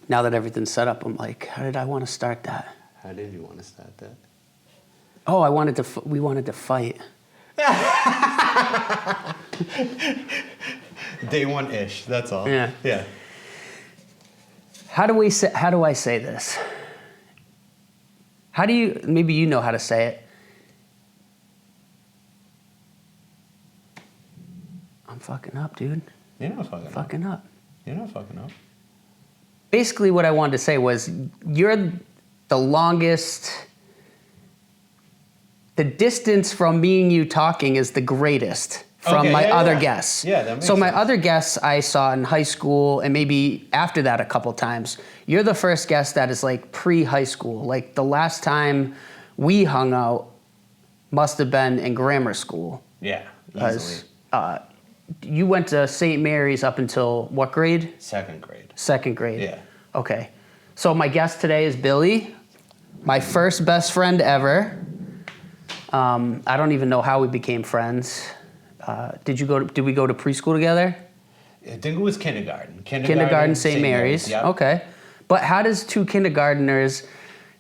now that everything's set up, I'm like, how did I want to start that? How did you want to start that? Oh, we wanted to fight. Day one-ish, that's all. Yeah. Yeah. How do I say this? Maybe you know how to say it. I'm fucking up, dude. You're not fucking up. You're not fucking up. Basically, what I wanted to say was you're the longest. The distance from me and you talking is the greatest from my other guests. Yeah, that makes So my sense. other guests I saw in high school and maybe after that a couple times. You're the first guest that is like pre-high school. Like the last time we hung out must have been in grammar school. Yeah, easily. You went to St. Mary's up until what grade? Second grade. Second grade. Yeah. Okay. So my guest today is Billy, my first best friend ever. I don't even know how we became friends. Did we go to preschool together? I think it was kindergarten. Kindergarten, St. Mary's. Yep. Okay. But how does two kindergartners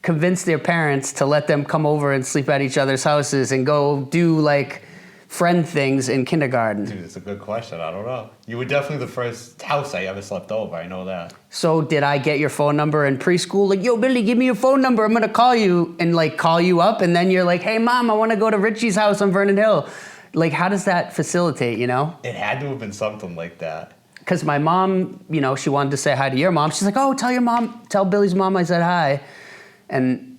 convince their parents to let them come over and sleep at each other's houses and go do like friend things in kindergarten? Dude, it's a good question. I don't know. You were definitely the first house I ever slept over. I know that. So did I get your phone number in preschool? Like, yo, Billy, give me your phone number. I'm going to call you and like call you up. And then you're like, hey, Mom, I want to go to Richie's house on Vernon Hill. Like, how does that facilitate, you know? It had to have been something like that. Because my mom, you know, she wanted to say hi to your mom. She's like, oh, tell Billy's mom I said hi. And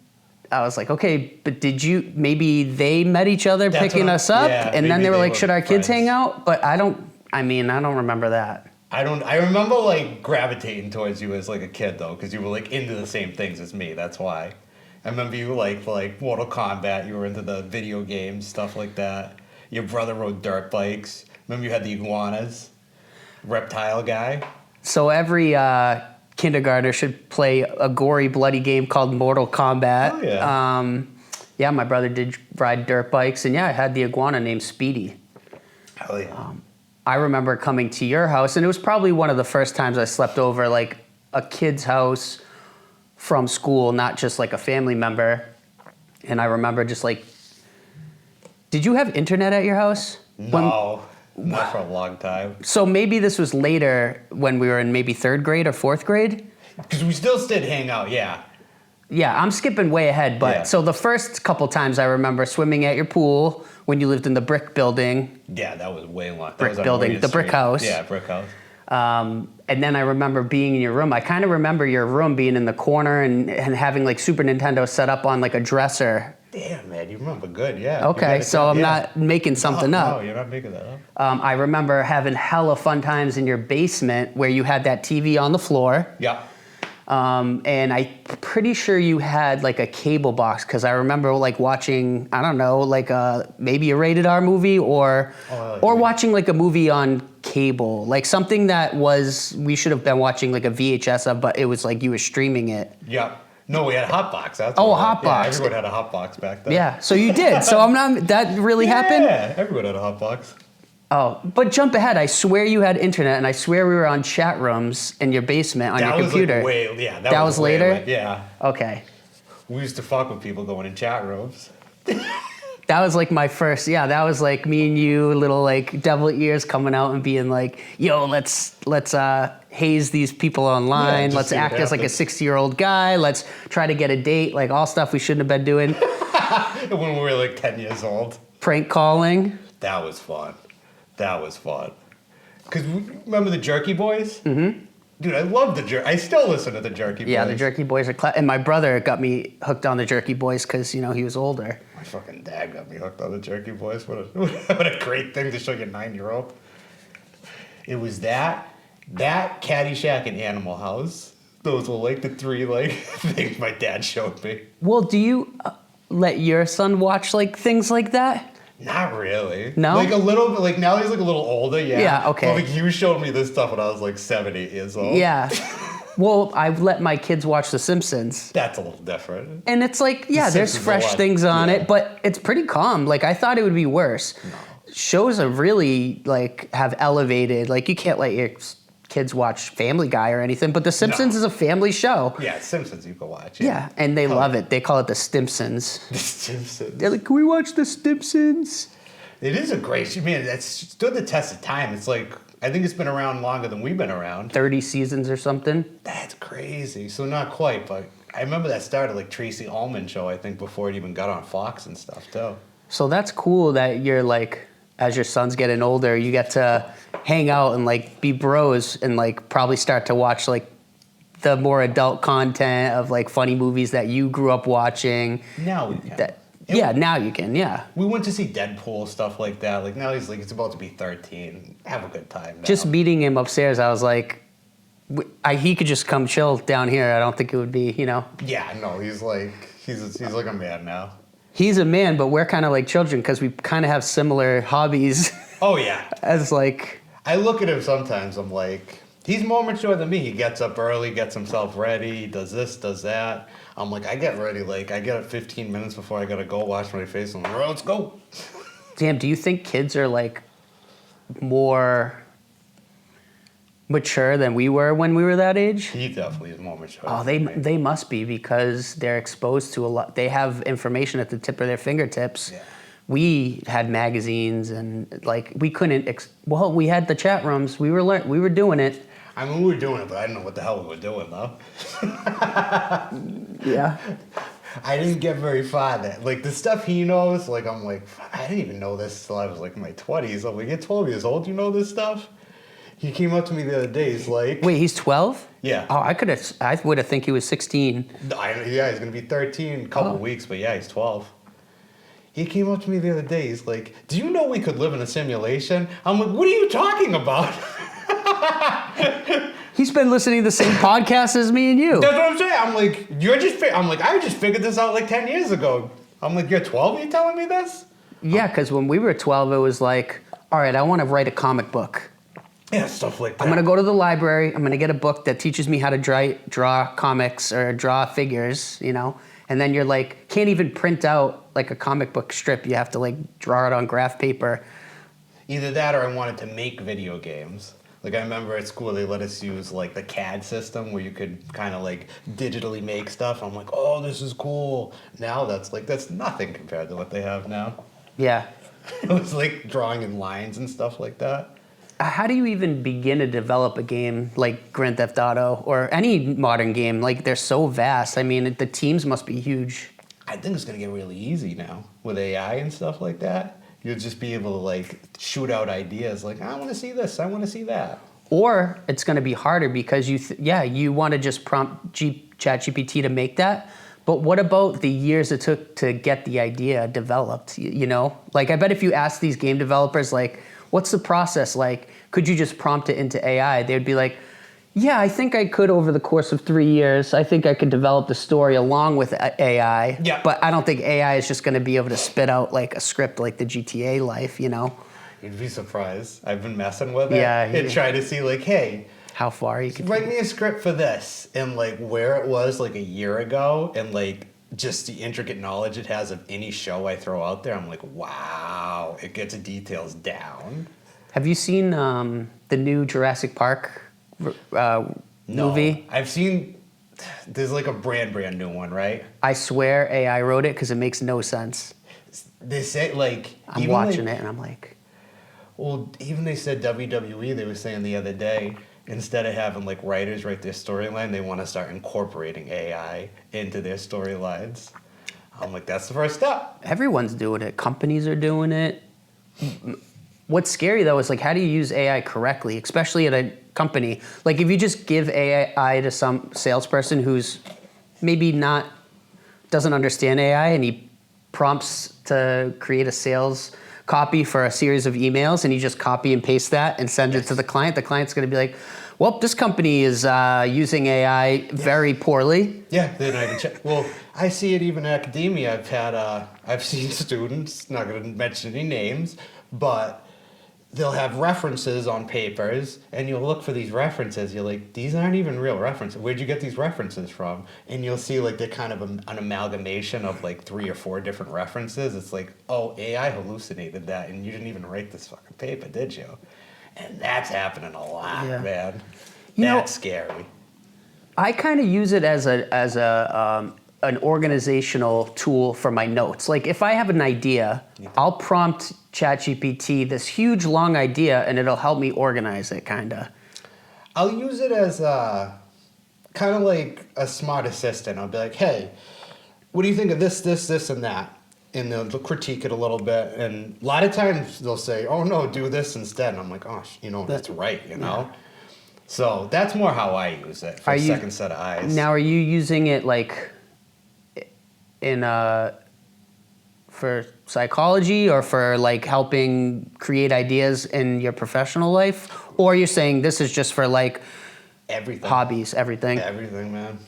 I was like, okay, but maybe they met each other picking us up? Yeah, and then they were like, should our kids friends. hang out? But I don't remember that. I remember like gravitating towards you as like a kid though, because you were like into the same things as me. That's why. I remember you like for like Mortal Kombat. You were into the video games, stuff like that. Your brother rode dirt bikes. Remember you had the iguanas, reptile guy. So every kindergartner should play a gory, bloody game called Mortal Kombat. Oh yeah. Yeah, my brother did ride dirt bikes, and yeah, I had the iguana named Speedy. Hell yeah. I remember coming to your house, and it was probably one of the first times I slept over like a kid's house from school, not just like a family member. And I remember just like, did you have internet at your house? No, not for a long time. So maybe this was later when we were in maybe third grade or fourth grade? Because we still did hang out, yeah. Yeah, I'm skipping way ahead, but Yeah. so the first couple times I remember swimming at your pool when you lived in the brick building. Yeah, that was way long. That Brick was on building, William the brick Street. house. Yeah, brick house. And then I remember being in your room. I kind of remember your room being in the corner and having like Super Nintendo set up on like a dresser. Damn, man, you remember good, yeah. Okay, so I'm not making something up. No, you're not making that up. I remember having hella fun times in your basement where you had that TV on the floor. Yeah. And I'm pretty sure you had like a cable box because I remember like watching, I don't know, like maybe a rated R movie or watching like a movie on cable, like something that we should have been watching like a VHS of, but it was like you were streaming it. Yeah. No, we had a hotbox. That's Oh, what a hotbox. Yeah, everyone had a hotbox back then. Yeah, so you did. So that really happened? Yeah, everyone had a hotbox. Oh, but jump ahead. I swear you had internet, and I swear we were on chat rooms in your basement on your computer. That was way later? Yeah. Okay. We used to fuck with people going in chat rooms. That was like my first, that was like me and you, little like devil ears coming out and being like, yo, let's haze these people online. Yeah, let's act as like a 60-year-old guy. Let's try to get a date, like all stuff we shouldn't have been doing. When we were like 10 years old. Prank calling. That was fun. Because remember the Jerky Boys? Mm-hmm. Dude, I love the Jerky. I still listen to the Jerky Boys. Yeah, the Jerky Boys are and my brother got me hooked on the Jerky Boys because, he was older. My fucking dad got me hooked on the Jerky Boys. What a great thing to show your 9-year-old. It was that Caddyshack and Animal House. Those were like the three like things my dad showed me. Well, do you let your son watch like things like that? Not really. No? Like a little bit, like now he's like a little older, yeah. Yeah, okay. But like you showed me this stuff when I was like 7, 8 years old. Yeah. Well, I've let my kids watch The Simpsons. That's a little different. And it's like, there's Simpsons fresh things on yeah. it, but it's pretty calm. Like, I thought it would be worse. No. Shows have really, like, have elevated. Like, you can't let your kids watch Family Guy or anything, but The Simpsons is a family show. Yeah, Simpsons you can watch. Yeah, and they love it. They call it The Stimpsons. The Simpsons. They're like, can we watch The Stimpsons? It is a great show. Man, that's stood the test of time. It's like, I think it's been around longer than we've been around. 30 seasons or something. That's crazy. So not quite, but I remember that started like Tracy Ullman show, I think, before it even got on Fox and stuff, too. So that's cool that you're like, as your son's getting older, you get to hang out and like be bros and like probably start to watch like the more adult content of like funny movies that you grew up watching. Now we can. Now you can, yeah. We went to see Deadpool, stuff like that. Like now he's like, it's about to be 13. Have a good time now. Just meeting him upstairs, I was like, he could just come chill down here. I don't think it would be, Yeah, no, he's like a man now. He's a man, but we're kind of like children because we kind of have similar hobbies. Oh, yeah. As like... I look at him sometimes, I'm like, he's more mature than me. He gets up early, gets himself ready, does this, does that. I'm like, I get ready, like, I get up 15 minutes before I gotta go wash my face. I'm like, all right, let's go. Damn, do you think kids are like more mature than we were when we were that age? He definitely is more mature. Oh, they must be because they're exposed to a lot. They have information at the tip of their fingertips. Yeah. We had magazines and like we couldn't. We had the chat rooms. We were doing it. I mean, we were doing it, but I didn't know what the hell we were doing though. Yeah. I didn't get very far then. Like the stuff he knows, like I'm like, I didn't even know this till I was like in my 20s. I'm like, you're 12 years old, you know this stuff? He came up to me the other day, he's like... Wait, he's 12? Yeah. Oh, I would have think he was 16. Yeah, he's going to be 13 in a couple weeks, but yeah, he's 12. He came up to me the other day, he's like, do you know we could live in a simulation? I'm like, what are you talking about? He's been listening to the same podcast as me and you. That's what I'm saying. I'm like, I just figured this out like 10 years ago. I'm like, you're 12? Are you telling me this? Yeah, because when we were 12, it was like, all right, I want to write a comic book. Yeah, stuff like that. I'm going to go to the library. I'm going to get a book that teaches me how to draw comics or draw figures, And then you're like, can't even print out like a comic book strip. You have to like draw it on graph paper. Either that or I wanted to make video games. Like I remember at school they let us use like the CAD system where you could kind of like digitally make stuff. I'm like, oh, this is cool. Now that's nothing compared to what they have now. Yeah. It was like drawing in lines and stuff like that. How do you even begin to develop a game like Grand Theft Auto or any modern game? Like they're so vast. I mean, the teams must be huge. I think it's going to get really easy now with AI and stuff like that. You'll just be able to like shoot out ideas like, I want to see this, I want to see that. Or it's going to be harder because you want to just prompt ChatGPT to make that. But what about the years it took to get the idea developed, Like I bet if you ask these game developers like, what's the process like? Could you just prompt it into AI? They'd be like, yeah, I think I could over the course of 3 years. I think I could develop the story along with AI. Yeah. But I don't think AI is just going to be able to spit out like a script like the GTA life, You'd be surprised. I've been messing with it. Yeah. And trying to see like, hey, how far you could write me a script for this. And like where it was like a year ago and like just the intricate knowledge it has of any show I throw out there, I'm like, wow, it gets the details down. Have you seen the new Jurassic Park movie? I've seen, there's like a brand new one, right? I swear AI wrote it because it makes no sense. They say like... I'm watching it and I'm like... Well, even they said WWE, they were saying the other day, instead of having like writers write their storyline, they want to start incorporating AI into their storylines. I'm like, that's the first step. Everyone's doing it. Companies are doing it. What's scary though is like, how do you use AI correctly, especially at a company? Like if you just give AI to some salesperson who's maybe doesn't understand AI and he prompts to create a sales copy for a series of emails and you just copy and paste that and send it to the client's going to be like, well, this company is using AI very poorly. Yeah, they're not even check. Well, I see it even in academia. I've seen students, not going to mention any names, but they'll have references on papers, and you'll look for these references. You're like, these aren't even real references. Where'd you get these references from? And you'll see like they're kind of an amalgamation of like 3 or 4 different references. It's like, oh, AI hallucinated that, and you didn't even write this fucking paper, did you? And that's happening a lot, man. That's scary. I kind of use it as an organizational tool for my notes. Like if I have an idea, I'll prompt ChatGPT this huge long idea, and it'll help me organize it, kind of. I'll use it as kind of like a smart assistant. I'll be like, hey, what do you think of this, this, and that? And they'll critique it a little bit. And a lot of times they'll say, oh, no, do this instead. And I'm like, oh, that's right, Yeah. So that's more how I use it for a second set of eyes. Now, are you using it like for psychology or for like helping create ideas in your professional life? Or you're saying this is just for like everything, hobbies, everything? Everything, man.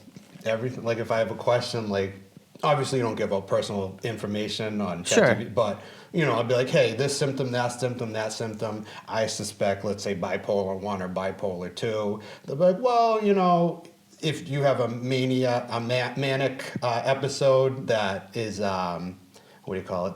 Everything. Like if I have a question, like obviously you don't give out personal information on ChatGPT, Sure. but I'll be like, hey, this symptom, that symptom, I suspect, let's say bipolar 1 or bipolar 2. They'll be like, well, if you have a manic episode that is,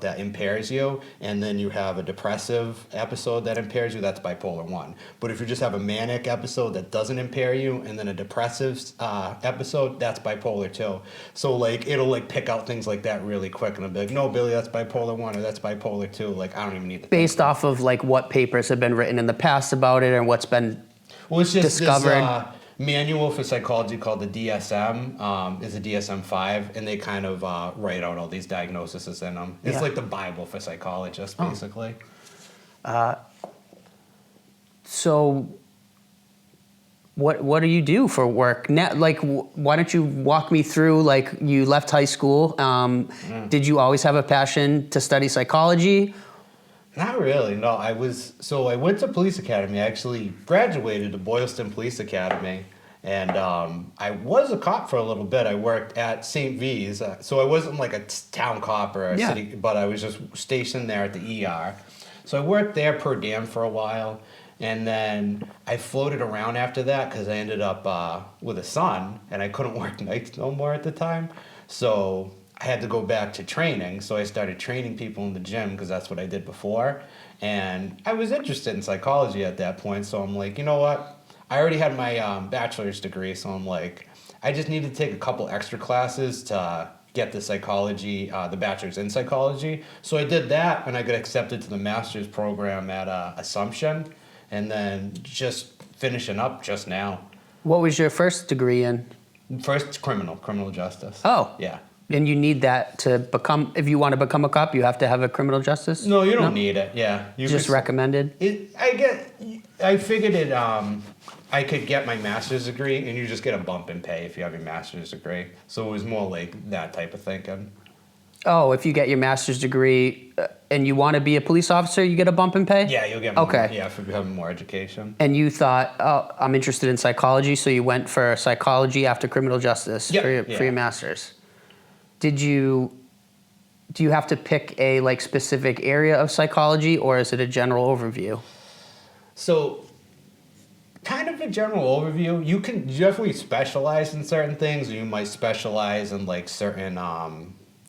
that impairs you, and then you have a depressive episode that impairs you, that's bipolar 1. But if you just have a manic episode that doesn't impair you, and then a depressive episode, that's bipolar 2. So, like, it'll, like, pick out things like that really quick, and I'll be like, no, Billy, that's bipolar 1, or that's bipolar 2. Like, I don't even need to Based off of, like, what papers have been written in the past about it and what's been it's just discovered. This, manual for psychology called the DSM is a DSM-5, and they kind of write out all these diagnoses in them. It's like the Bible for psychologists, basically. So what do you do for work now? Like, why don't you walk me through, like, you left high school. Did you always have a passion to study psychology? Not really, no. I went to police academy. I actually graduated to Boylston Police Academy, and I was a cop for a little bit. I worked at St. V's, so I wasn't like a town cop or a city, but I was just stationed there at the ER. So I worked there per diem for a while, and then I floated around after that because I ended up with a son, and I couldn't work nights no more at the time. So I had to go back to training, so I started training people in the gym because that's what I did before. And I was interested in psychology at that point, so I'm like, you know what? I already had my bachelor's degree, so I'm like, I just need to take a couple extra classes to get the psychology, the bachelor's in psychology. So I did that, and I got accepted to the master's program at Assumption, and then just finishing up just now. What was your first degree in? First, criminal justice. Oh. Yeah. And you need that to become, if you want to become a cop, you have to have a criminal justice? No, you don't need it. Yeah, you just recommended? I figured it. I could get my master's degree, and you just get a bump in pay if you have your master's degree. So it was more like that type of thinking. Oh, if you get your master's degree and you want to be a police officer, you get a bump in pay? Yeah, you'll get more. Okay. Yeah, for having more education. And you thought, oh, I'm interested in psychology, so you went for psychology after criminal justice for your master's. Do you have to pick a like specific area of psychology, or is it a general overview? So, kind of a general overview. You can definitely specialize in certain things. You might specialize in like certain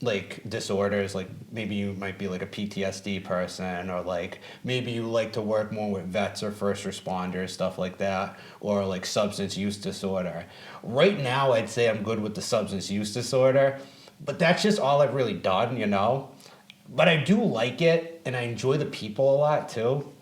like disorders. Like maybe you might be like a PTSD person, or like maybe you like to work more with vets or first responders, stuff like that, or like substance use disorder. Right now, I'd say I'm good with the substance use disorder. But that's just all I've really done, But I do like it, and I enjoy the people a lot, too.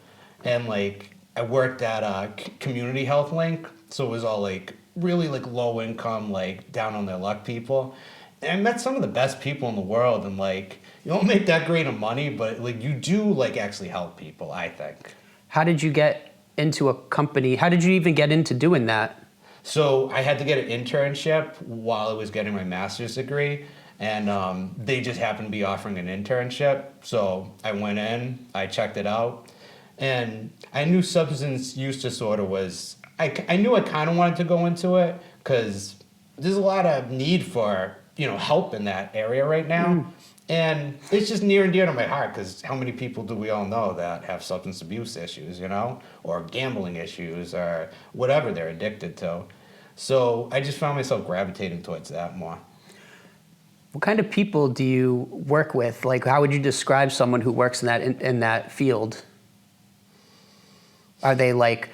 And, like, I worked at Community Health Link, so it was all, like, really, like, low-income, like, down-on-their-luck people. And I met some of the best people in the world, and, like, you don't make that great of money, but, like, you do, like, actually help people, I think. How did you get into a company? How did you even get into doing that? So I had to get an internship while I was getting my master's degree. And they just happened to be offering an internship. So I went in, I checked it out, and I knew substance use disorder was, I knew I kind of wanted to go into it because there's a lot of need for, help in that area right now. And it's just near and dear to my heart because how many people do we all know that have substance abuse issues, or gambling issues or whatever they're addicted to. So I just found myself gravitating towards that more. What kind of people do you work with? Like, how would you describe someone who works in that field? Are they like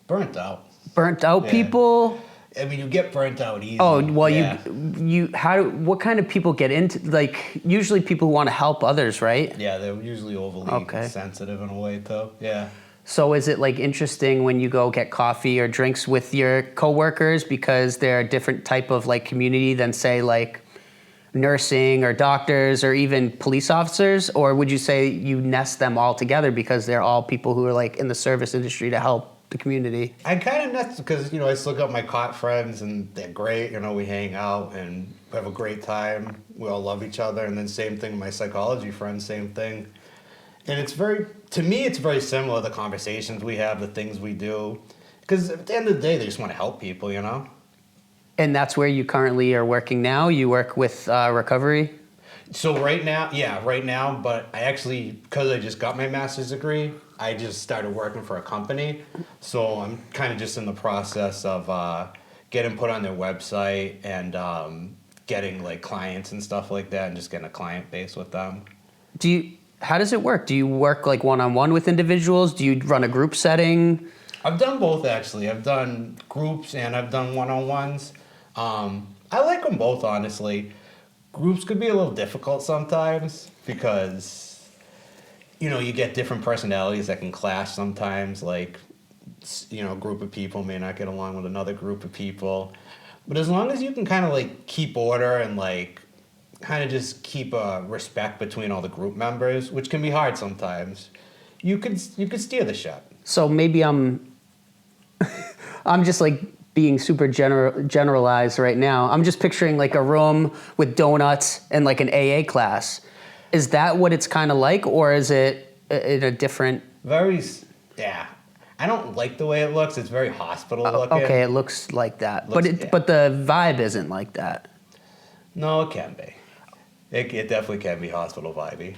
burnt out? Burnt out Yeah. people? I mean, you get burnt out easy. Oh, well, yeah. what kind of people get into, like, usually people who want to help others, right? Yeah, they're usually overly Okay. sensitive in a way, too. Yeah. So is it like interesting when you go get coffee or drinks with your coworkers because they're a different type of like community than say like nursing or doctors or even police officers? Or would you say you nest them all together because they're all people who are like in the service industry to help the community? I kind of nuts because, I still got my cop friends and they're great. We hang out and we have a great time. We all love each other. And then same thing with my psychology friends, same thing. And to me, it's very similar, the conversations we have, the things we do. Because at the end of the day, they just want to help people, And that's where you currently are working now? You work with recovery? So right now, but I actually, because I just got my master's degree, I just started working for a company. So I'm kind of just in the process of getting put on their website and getting like clients and stuff like that and just getting a client base with them. How does it work? Do you work like one-on-one with individuals? Do you run a group setting? I've done both actually. I've done groups and I've done one-on-ones. I like them both, honestly. Groups could be a little difficult sometimes because, you get different personalities that can clash sometimes. Like, a group of people may not get along with another group of people. But as long as you can kind of like keep order and like kind of just keep a respect between all the group members, which can be hard sometimes, you could steer the ship. So maybe I'm just like being super generalized right now. I'm just picturing like a room with donuts and like an AA class. Is that what it's kind of like, or is it in a different? Yeah. I don't like the way it looks. It's very hospital looking. Okay, it looks like that, but the vibe isn't like that. No, it can be. It definitely can be hospital vibey.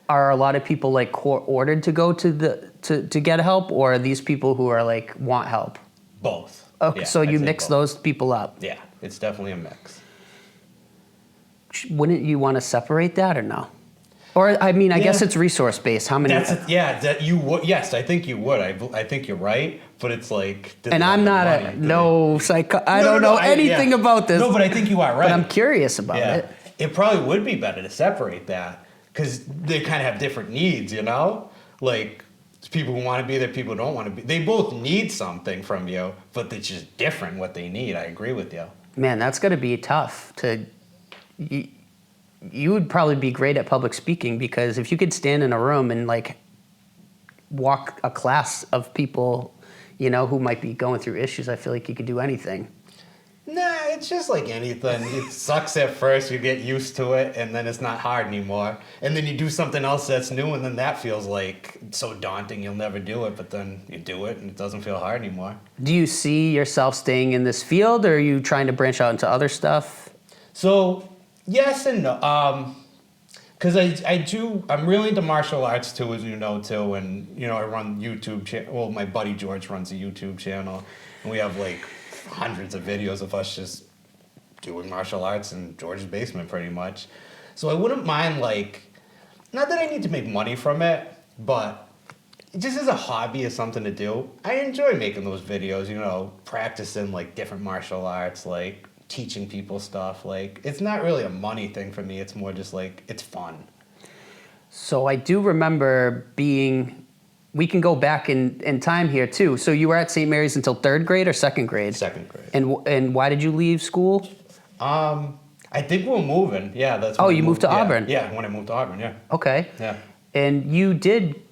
Are a lot of people like ordered to go to get help, or are these people who are like want help? Both. Okay, Yeah, so you I'd say mix both. those people up. Yeah, it's definitely a mix. Wouldn't you want to separate that or no? Or I mean, I guess it's resource based. How many? That you would. Yes, I think you would. I think you're right. But it's like. And I'm not I don't know anything about this. No, but I think you are right. But I'm curious about it. It probably would be better to separate that because they kind of have different needs. Like people who want to be there, people who don't want to be. They both need something from you, but it's just different what they need. I agree with you. Man, that's going to be tough to. You would probably be great at public speaking because if you could stand in a room and like walk a class of people, who might be going through issues, I feel like you could do anything. Nah, it's just like anything. It sucks at first, you get used to it, and then it's not hard anymore. And then you do something else that's new, and then that feels like so daunting you'll never do it, but then you do it, and it doesn't feel hard anymore. Do you see yourself staying in this field, or are you trying to branch out into other stuff? So, yes and no. Because I'm really into martial arts too, as you know, too. And, I run YouTube well, my buddy George runs a YouTube channel. And we have like hundreds of videos of us just doing martial arts in George's basement pretty much. So I wouldn't mind not that I need to make money from it, but just as a hobby, as something to do, I enjoy making those videos, practicing like different martial arts, like teaching people stuff. Like, it's not really a money thing for me. It's more just like, it's fun. So I do remember we can go back in time here too. So you were at St. Mary's until third grade or second grade? Second grade. And why did you leave school? I think we're moving. Yeah, that's. Oh, you moved to Auburn. Yeah, when I moved to Auburn. Yeah. Okay. Yeah. And you did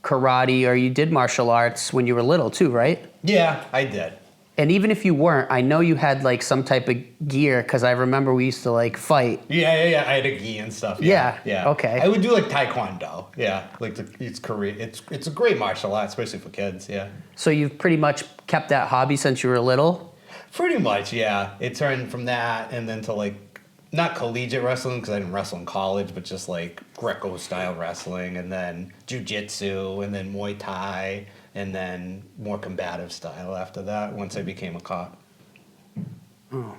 karate or you did martial arts when you were little too, right? Yeah, I did. And even if you weren't, I know you had like some type of gear because I remember we used to like fight. Yeah. I had a gi and stuff. Yeah. Yeah. Okay. I would do like taekwondo. Yeah, it's Korean. It's a great martial art, especially for kids. Yeah. So you've pretty much kept that hobby since you were little? Pretty much, yeah. It turned from that and then to like, not collegiate wrestling because I didn't wrestle in college, but just like Greco-style wrestling, and then jiu-jitsu, and then Muay Thai, and then more combative style after that once I became a cop. Oh.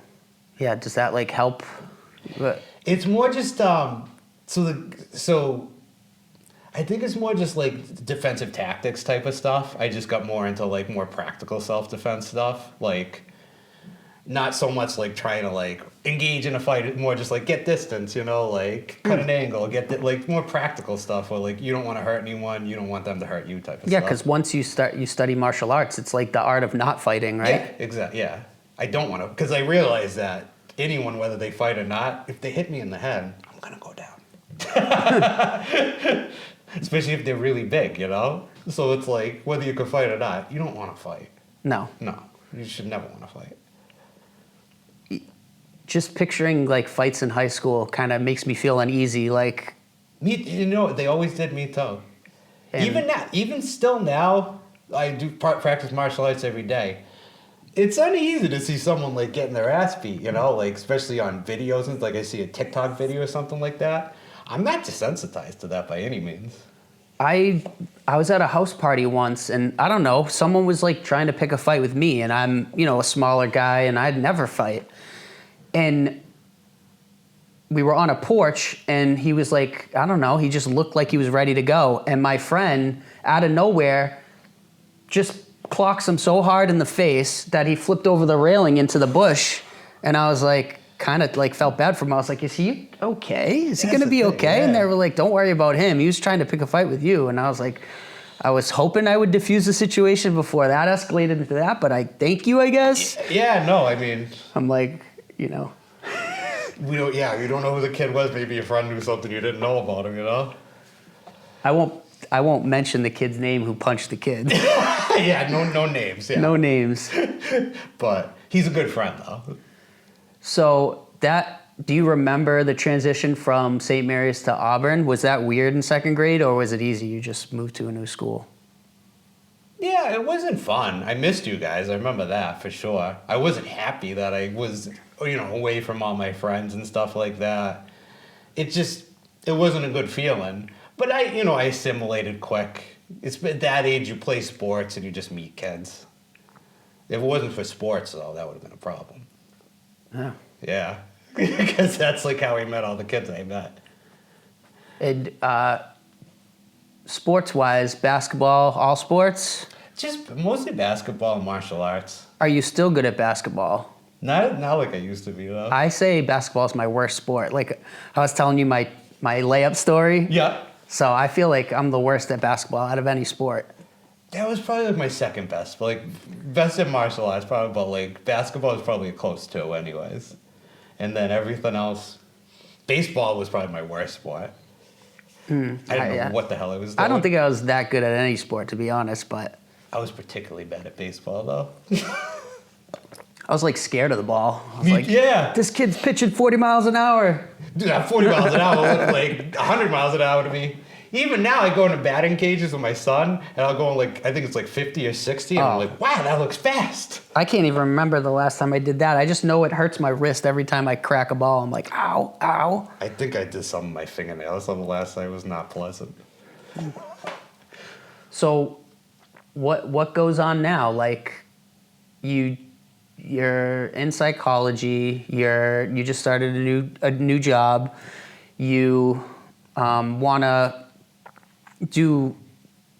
Yeah, does that like help? It's more just so I think it's more just like defensive tactics type of stuff. I just got more into like more practical self-defense stuff. Like, not so much like trying to like engage in a fight, more just like get distance, you know, like cut an angle, like more practical stuff where like you don't want to hurt anyone, you don't want them to hurt you type of Yeah, stuff. because once you study martial arts, it's like the art of not fighting, right? Yeah, exactly. Yeah, I don't want to, because I realize that anyone, whether they fight or not, if they hit me in the head, I'm gonna go down. Especially if they're really big, you know. So it's like whether you can fight or not, you don't want to fight. No. No, you should never want to fight. Just picturing like fights in high school kind of makes me feel uneasy. Like, Me, you know, they always did me too. And- Even now, even still now, I do practice martial arts every day. It's uneasy to see someone like getting their ass beat, you know, like especially on videos and like I see a TikTok video or something like that. I'm not desensitized to that by any means. I was at a house party once, and I don't know, someone was like trying to pick a fight with me, and I'm, you know, a smaller guy, and I'd never fight. And we were on a porch, and he was like, I don't know, he just looked like he was ready to go. And my friend, out of nowhere, just clocks him so hard in the face that he flipped over the railing into the bush. And I was like, kind of like felt bad for him. I was like, is he okay? Is he That's going to the be thing, okay? yeah. And they were like, don't worry about him. He was trying to pick a fight with you. And I was like, I was hoping I would diffuse the situation before that escalated into that, but I thank you, I guess. Yeah, no, I mean, I'm like, you know. we don't. Yeah, you don't know who the kid was. Maybe your friend knew something you didn't know about him. You know. I won't mention the kid's name who punched the kid. Yeah, no names. Yeah. No names. But he's a good friend though. So do you remember the transition from St. Mary's to Auburn? Was that weird in second grade, or was it easy? You just moved to a new school? Yeah, it wasn't fun. I missed you guys. I remember that for sure. I wasn't happy that I was, you know, away from all my friends and stuff like that. It wasn't a good feeling. But I assimilated quick. It's at that age you play sports and you just meet kids. If it wasn't for sports, though, that would have been a problem. Yeah. Yeah, because that's like how we met all the kids I met. And sports-wise, basketball, all sports? Just mostly basketball and martial arts. Are you still good at basketball? Not like I used to be, though. I say basketball is my worst sport. Like I was telling you my layup story. Yeah. So I feel like I'm the worst at basketball out of any sport. That was probably like my second best. But like best in martial arts, probably, but like basketball is probably close to, anyways. And then everything else, baseball was probably my worst sport. I didn't know what the hell I was doing. I don't think I was that good at any sport, to be honest, but I was particularly bad at baseball, though. I was like scared of the ball. I was like, yeah. this kid's pitching 40 miles an hour. Dude, that 40 miles an hour looked like 100 miles an hour to me. Even now, I go into batting cages with my son, and I'll go on like, I think it's like 50 or 60, and I'm like, wow, that looks fast. I can't even remember the last time I did that. I just know it hurts my wrist every time I crack a ball. I'm like, ow, ow. I think I did some of my fingernails on the last night. It was not pleasant. So what goes on now? Like you're in psychology, you just started a new job. You want to do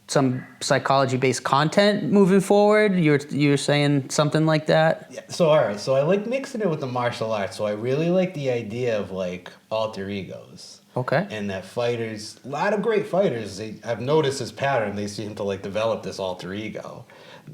some psychology-based content moving forward? You're saying something like that? Yeah, so, all right. So I like mixing it with the martial arts. So I really like the idea of like alter egos. Okay. And that fighters, a lot of great fighters, I've noticed this pattern. They seem to like develop this alter ego.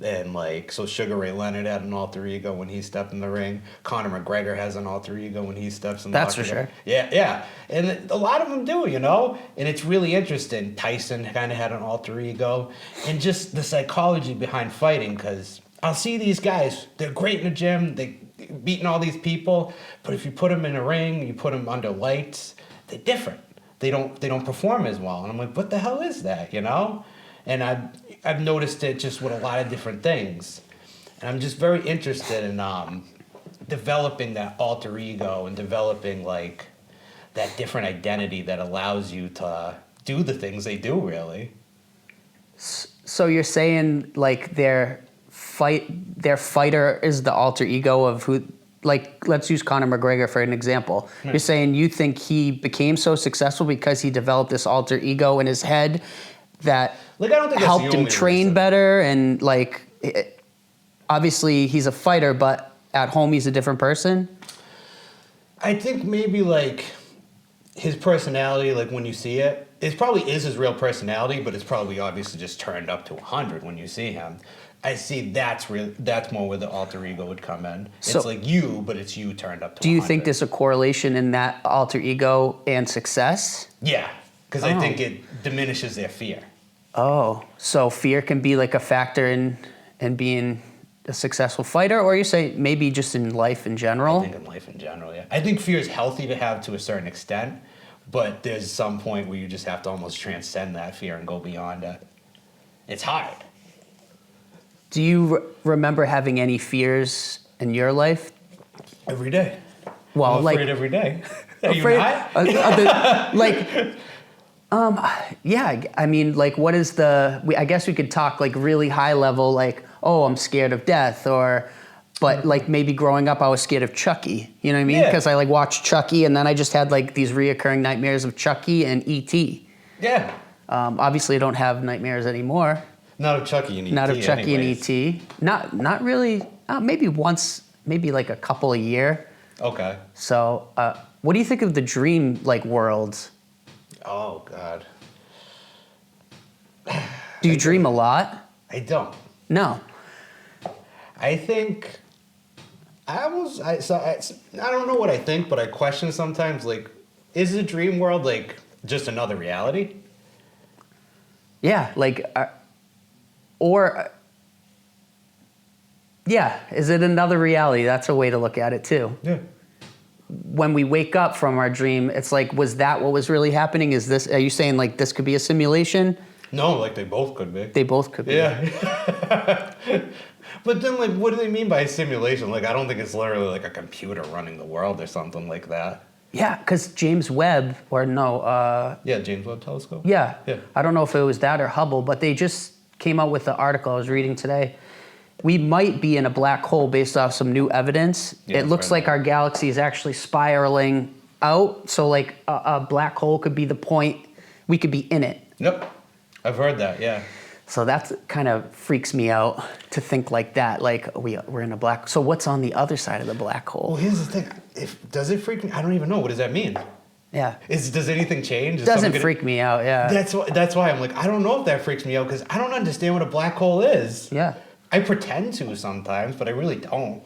And like, so Sugar Ray Leonard had an alter ego when he stepped in the ring. Conor McGregor has an alter ego when he steps in the That's for octagon. sure. Yeah. And a lot of them do, you know? And it's really interesting. Tyson kind of had an alter ego. And just the psychology behind fighting, because I'll see these guys, they're great in the gym, they beating all these people, but if you put them in a ring, you put them under lights, they're different. They don't perform as well. And I'm like, what the hell is that, you know? And I've noticed it just with a lot of different things. And I'm just very interested in developing that alter ego and developing like that different identity that allows you to do the things they do, really. So you're saying like their fighter is the alter ego of who, like, let's use Conor McGregor for an example. You're saying you think he became so successful because he developed this alter ego in his head that Like, I don't think that's helped the him only train reason. better, and like, obviously he's a fighter, but at home he's a different person. I think maybe like his personality, like when you see it, it probably is his real personality, but it's probably obviously just turned up to 100 when you see him. I see that's real. That's more where the alter ego would come in. So- It's like you, but it's you turned up to. Do you 100. think there's a correlation in that alter ego and success? Yeah, because I think it diminishes their fear. Oh, so fear can be like a factor in being a successful fighter, or you say maybe just in life in general? I think in life in general, yeah. I think fear is healthy to have to a certain extent, but there's some point where you just have to almost transcend that fear and go beyond it. It's hard. Do you remember having any fears in your life? Every day. Well, I'm like afraid every day. Are you afraid, not? like, yeah. I mean, like, what is the? I guess we could talk like really high level, like, oh, I'm scared of death, but like maybe growing up, I was scared of Chucky. You know what I mean? Yeah. Because I like watched Chucky, and then I just had like these reoccurring nightmares of Chucky and E.T. Yeah. Obviously, I don't have nightmares anymore. Not of Chucky and E.T. Not of Chucky anyways. and E.T. Not really. Maybe once, maybe like a couple a year. Okay. So, what do you think of the dream like worlds? Oh, God. Do you dream a lot? I don't. No. I think I don't know what I think, but I question sometimes, like, is the dream world, like, just another reality? Yeah, like, yeah, is it another reality? That's a way to look at it too. Yeah. When we wake up from our dream, it's like, was that what was really happening? Are you saying like this could be a simulation? No, like, they both could be. They both could be. Yeah. But then, like, what do they mean by simulation? Like, I don't think it's literally like a computer running the world or something like that. Yeah, because James Webb, Yeah, James Webb Telescope. yeah, Yeah. I don't know if it was that or Hubble, but they just came out with the article I was reading today. We might be in a black hole based off some new evidence. Yeah, It looks right. like our galaxy is actually spiraling out. So like a black hole could be the point. We could be in it. Yep. I've heard that, yeah. So that kind of freaks me out to think like that. Like we're in a black. So what's on the other side of the black Well, hole? here's the thing. Does it freak me? I don't even know. What does that mean? Yeah. Does anything change? Is Doesn't something gonna- freak me out. Yeah. That's why I'm like, I don't know if that freaks me out because I don't understand what a black hole is. Yeah. I pretend to sometimes, but I really don't.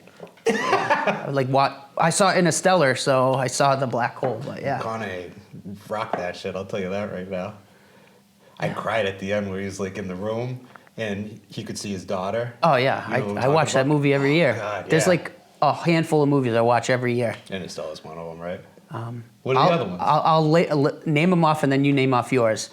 Like what I saw Interstellar, so I saw the black hole. But yeah. Kanye rocked that shit. I'll tell you that right now. I cried at the end where he's like in the room and he could see his daughter. Oh yeah, You know what I'm I talking watch that about? movie every year. God, There's yeah. like a handful of movies I watch every year. Interstellar's one of them, right? What are the other ones? I'll name them off and then you name off yours.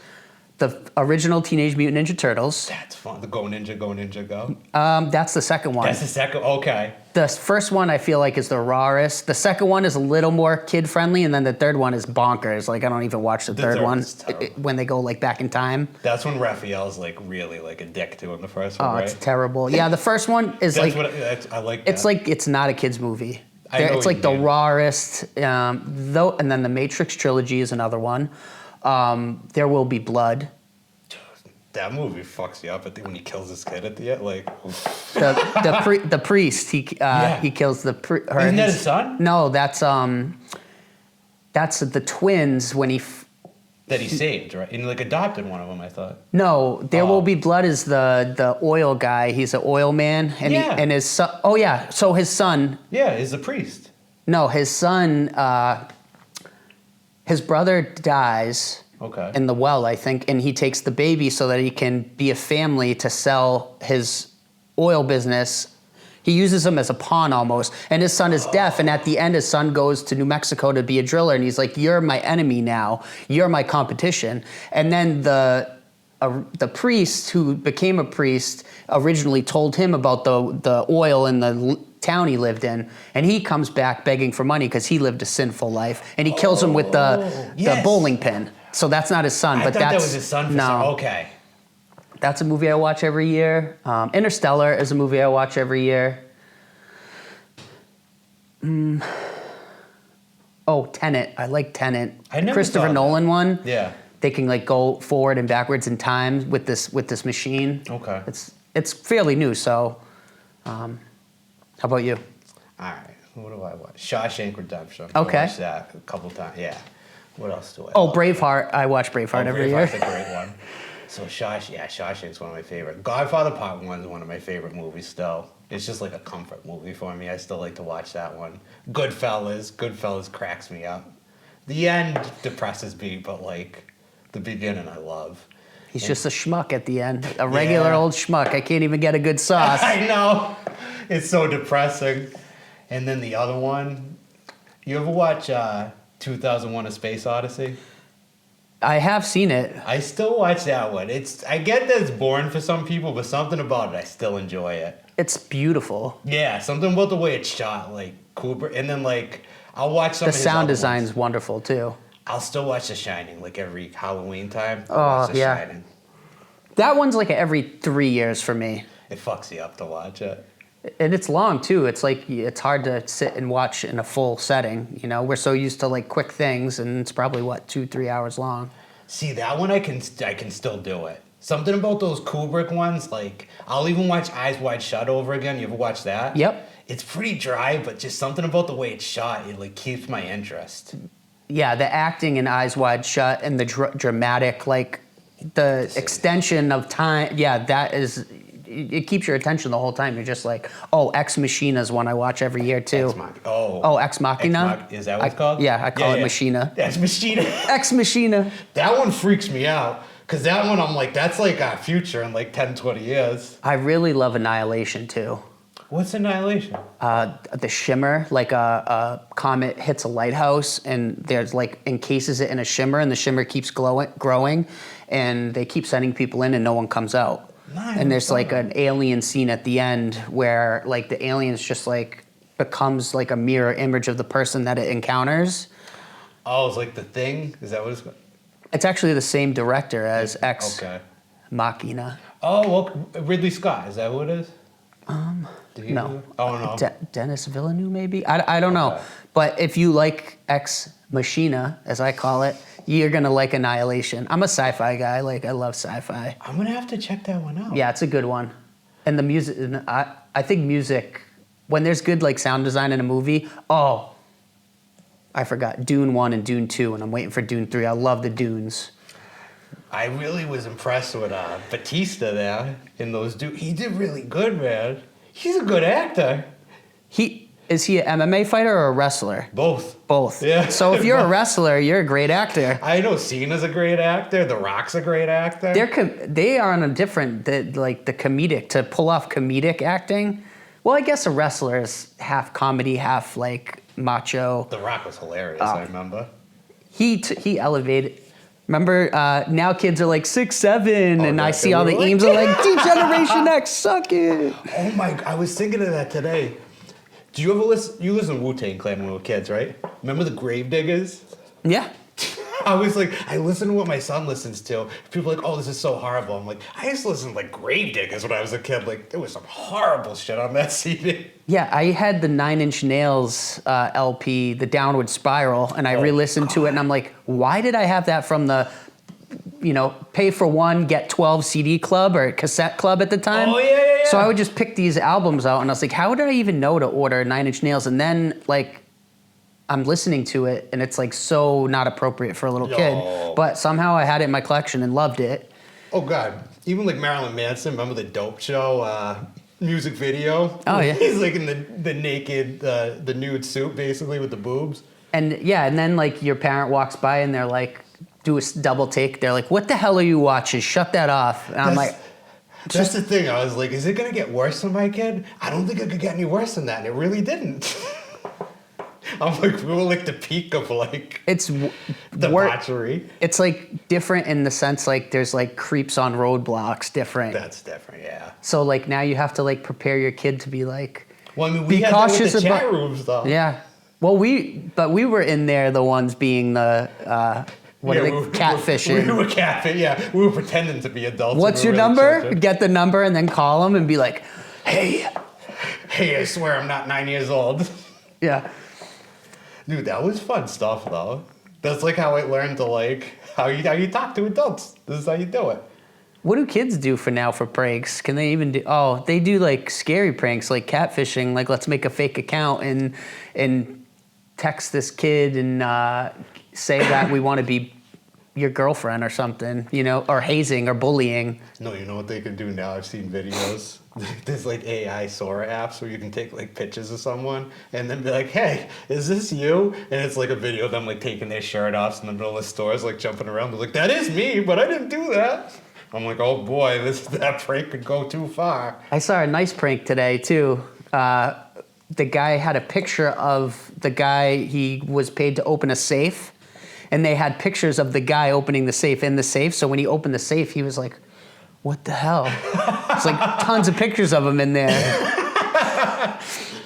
The original Teenage Mutant Ninja Turtles. That's fun. The Go Ninja, Go. That's the second one. That's the second. Okay. The first one I feel like is the rawest. The second one is a little more kid friendly, and then the third one is bonkers. Like I don't even watch the third one is terrible. when they go like back in time. That's when Raphael's like really like a dick to him. The first one, Oh, right? it's terrible. Yeah, the first one is That's like I like. it's that. like it's not a kid's movie. I know It's what like you the mean. rawest. Though, and then the Matrix trilogy is another one. There Will Be Blood. That movie fucks you up. I think when he kills his kid at the end, like. The priest. He kills the Isn't that his son? No, that's the twins when he. That he saved, right? And like adopted one of them, I thought. No, There Oh. Will Be Blood is the oil guy. He's an oil man, and Yeah. and his son. Oh yeah, so his son. Yeah, is the priest. No, his son. His brother dies. Okay. In the well, I think, and he takes the baby so that he can be a family to sell his oil business. He uses him as a pawn almost, and his son is deaf. And at the end, his son goes to New Mexico to be a driller, and he's like, "You're my enemy now. You're my competition." And then the priest who became a priest originally told him about the oil in the town he lived in, and he comes back begging for money because he lived a sinful life, and he kills him with the yes. bowling pin. So that's not his son, I but thought that's that was his son. Okay. That's a movie I watch every year. Interstellar is a movie I watch every year. Oh, Tenet. I like Tenet. I never Christopher saw that. Nolan one. Yeah. They can like go forward and backwards in time with this machine. Okay. It's fairly new. So, how about you? All right. What do I watch? Shawshank Redemption. Okay. I watched that a couple times. Yeah. What else do I? Oh, love? Braveheart. I watch Braveheart every year. Braveheart's a great one. So Shawshank's one of my favorite. Godfather Part 1 is one of my favorite movies still. It's just like a comfort movie for me. I still like to watch that one. Goodfellas cracks me up. The end depresses me, but like the beginning I love. He's just a schmuck at the end. A regular old schmuck. I can't even get a good sauce. I know. It's so depressing. And then the other one, you ever watch 2001: A Space Odyssey? I have seen it. I still watch that one. I get that it's boring for some people, but something about it, I still enjoy it. It's beautiful. Yeah, something about the way it's shot, like Kubrick. And then like I'll watch some The of his sound other design's ones. wonderful too. I'll still watch The Shining, like every Halloween time. I'll Oh, watch The yeah. Shining. That one's like every 3 years for me. It fucks you up to watch it. And it's long too. It's like it's hard to sit and watch in a full setting. You know, we're so used to like quick things, and it's probably 2-3 hours long. See, that one I can still do it. Something about those Kubrick ones, like I'll even watch Eyes Wide Shut over again. You ever watch that? Yep. It's pretty dry, but just something about the way it's shot, it like keeps my interest. Yeah, the acting in Eyes Wide Shut and the dramatic, like the extension of time. Yeah, that is. It keeps your attention the whole time. You're just like, oh, Ex Machina is one I watch every year too. Ex Machina. Is that what it's called? Yeah, I call it Machina. Ex Machina. Ex Machina. That one freaks me out. Because that one, I'm like, that's like our future in like 10, 20 years. I really love Annihilation too. What's Annihilation? The shimmer, like a comet hits a lighthouse and there's like encases it in a shimmer and the shimmer keeps growing and they keep sending people in and no one comes out. Nice. And there's like an alien scene at the end where like the alien's just like becomes like a mirror image of the person that it encounters. Oh, it's like The Thing? Is that what it's called? It's actually the same director as Ex Machina. Oh, well, Ridley Scott. Is that who it is? No. Oh, no. Dennis Villeneuve, maybe? I don't know. But if you like Ex Machina, as I call it, you're going to like Annihilation. I'm a sci-fi guy. Like, I love sci-fi. I'm going to have to check that one out. Yeah, it's a good one. And the music, I think music, when there's good, like, sound design in a movie, I forgot. Dune 1 and Dune 2, and I'm waiting for Dune 3. I love the Dunes. I really was impressed with Batista there in those dudes. He did really good, man. He's a good actor. Is he an MMA fighter or a wrestler? Both. Yeah. So if you're a wrestler, you're a great actor. I know Cena's a great actor. The Rock's a great actor. They are on a different, like the comedic, to pull off comedic acting. Well, I guess a wrestler is half comedy, half like macho. The Rock was hilarious, I remember. He elevated. Remember, now kids are like 6'7", and I see all the like, memes are like, Generation X, suck it. Oh my, I was thinking of that today. Do you ever listen, you listen to Wu-Tang Clan when we were kids, right? Remember the Gravediggers? Yeah. I was like, I listen to what my son listens to. People are like, oh, this is so horrible. I'm like, I used to listen to like Gravediggers when I was a kid. Like, there was some horrible shit on that CD. Yeah, I had the Nine Inch Nails LP, The Downward Spiral, and I re-listened to it, and I'm like, why did I have that from the, pay for one, get 12 CD club or cassette club at the time? Oh, yeah. So I would just pick these albums out, and I was like, how did I even know to order Nine Inch Nails? And then, like, I'm listening to it, and it's, like, so not appropriate for a little kid. But somehow I had it in my collection and loved it. Oh, God. Even, like, Marilyn Manson, remember the Dope Show music video? Oh, yeah. He's, like, in the naked, the nude suit, basically, with the boobs. And, yeah, and then, like, your parent walks by, and they're like, do a double take. They're like, what the hell are you watching? Shut that off. And I'm like... That's the thing. I was like, is it going to get worse for my kid? I don't think it could get any worse than that. And it really didn't. I'm like, we were like the peak of like debauchery. It's like different in the sense like there's like creeps on roadblocks different. That's different, yeah. So like now you have to like prepare your kid to be like, well, I mean, we had that with the chat rooms though. Yeah. Well, we were in there, the ones being the, catfishing. We were catfishing, yeah. We were pretending to be adults. What's your number? Children. Get the number and then call them and be like, hey, I swear I'm not 9 years old. Yeah. Dude, that was fun stuff though. That's like how I learned to like how you talk to adults. This is how you do it. What do kids do for pranks? Can they even do? Oh, they do like scary pranks, like catfishing. Like, let's make a fake account and text this kid and say that we want to be your girlfriend or something, you know, or hazing or bullying. No, you know what they can do now? I've seen videos. There's like AI Sora apps where you can take like pictures of someone and then be like, "Hey, is this you?" And it's like a video of them like taking their shirt off in the middle of the stores, like jumping around. They're like, "That is me, but I didn't do that." I'm like, "Oh boy, that prank could go too far." I saw a nice prank today too. The guy had a picture of the guy he was paid to open a safe, and they had pictures of the guy opening the safe in the safe. So when he opened the safe, he was like, "What the hell?" It's like tons of pictures of him in there.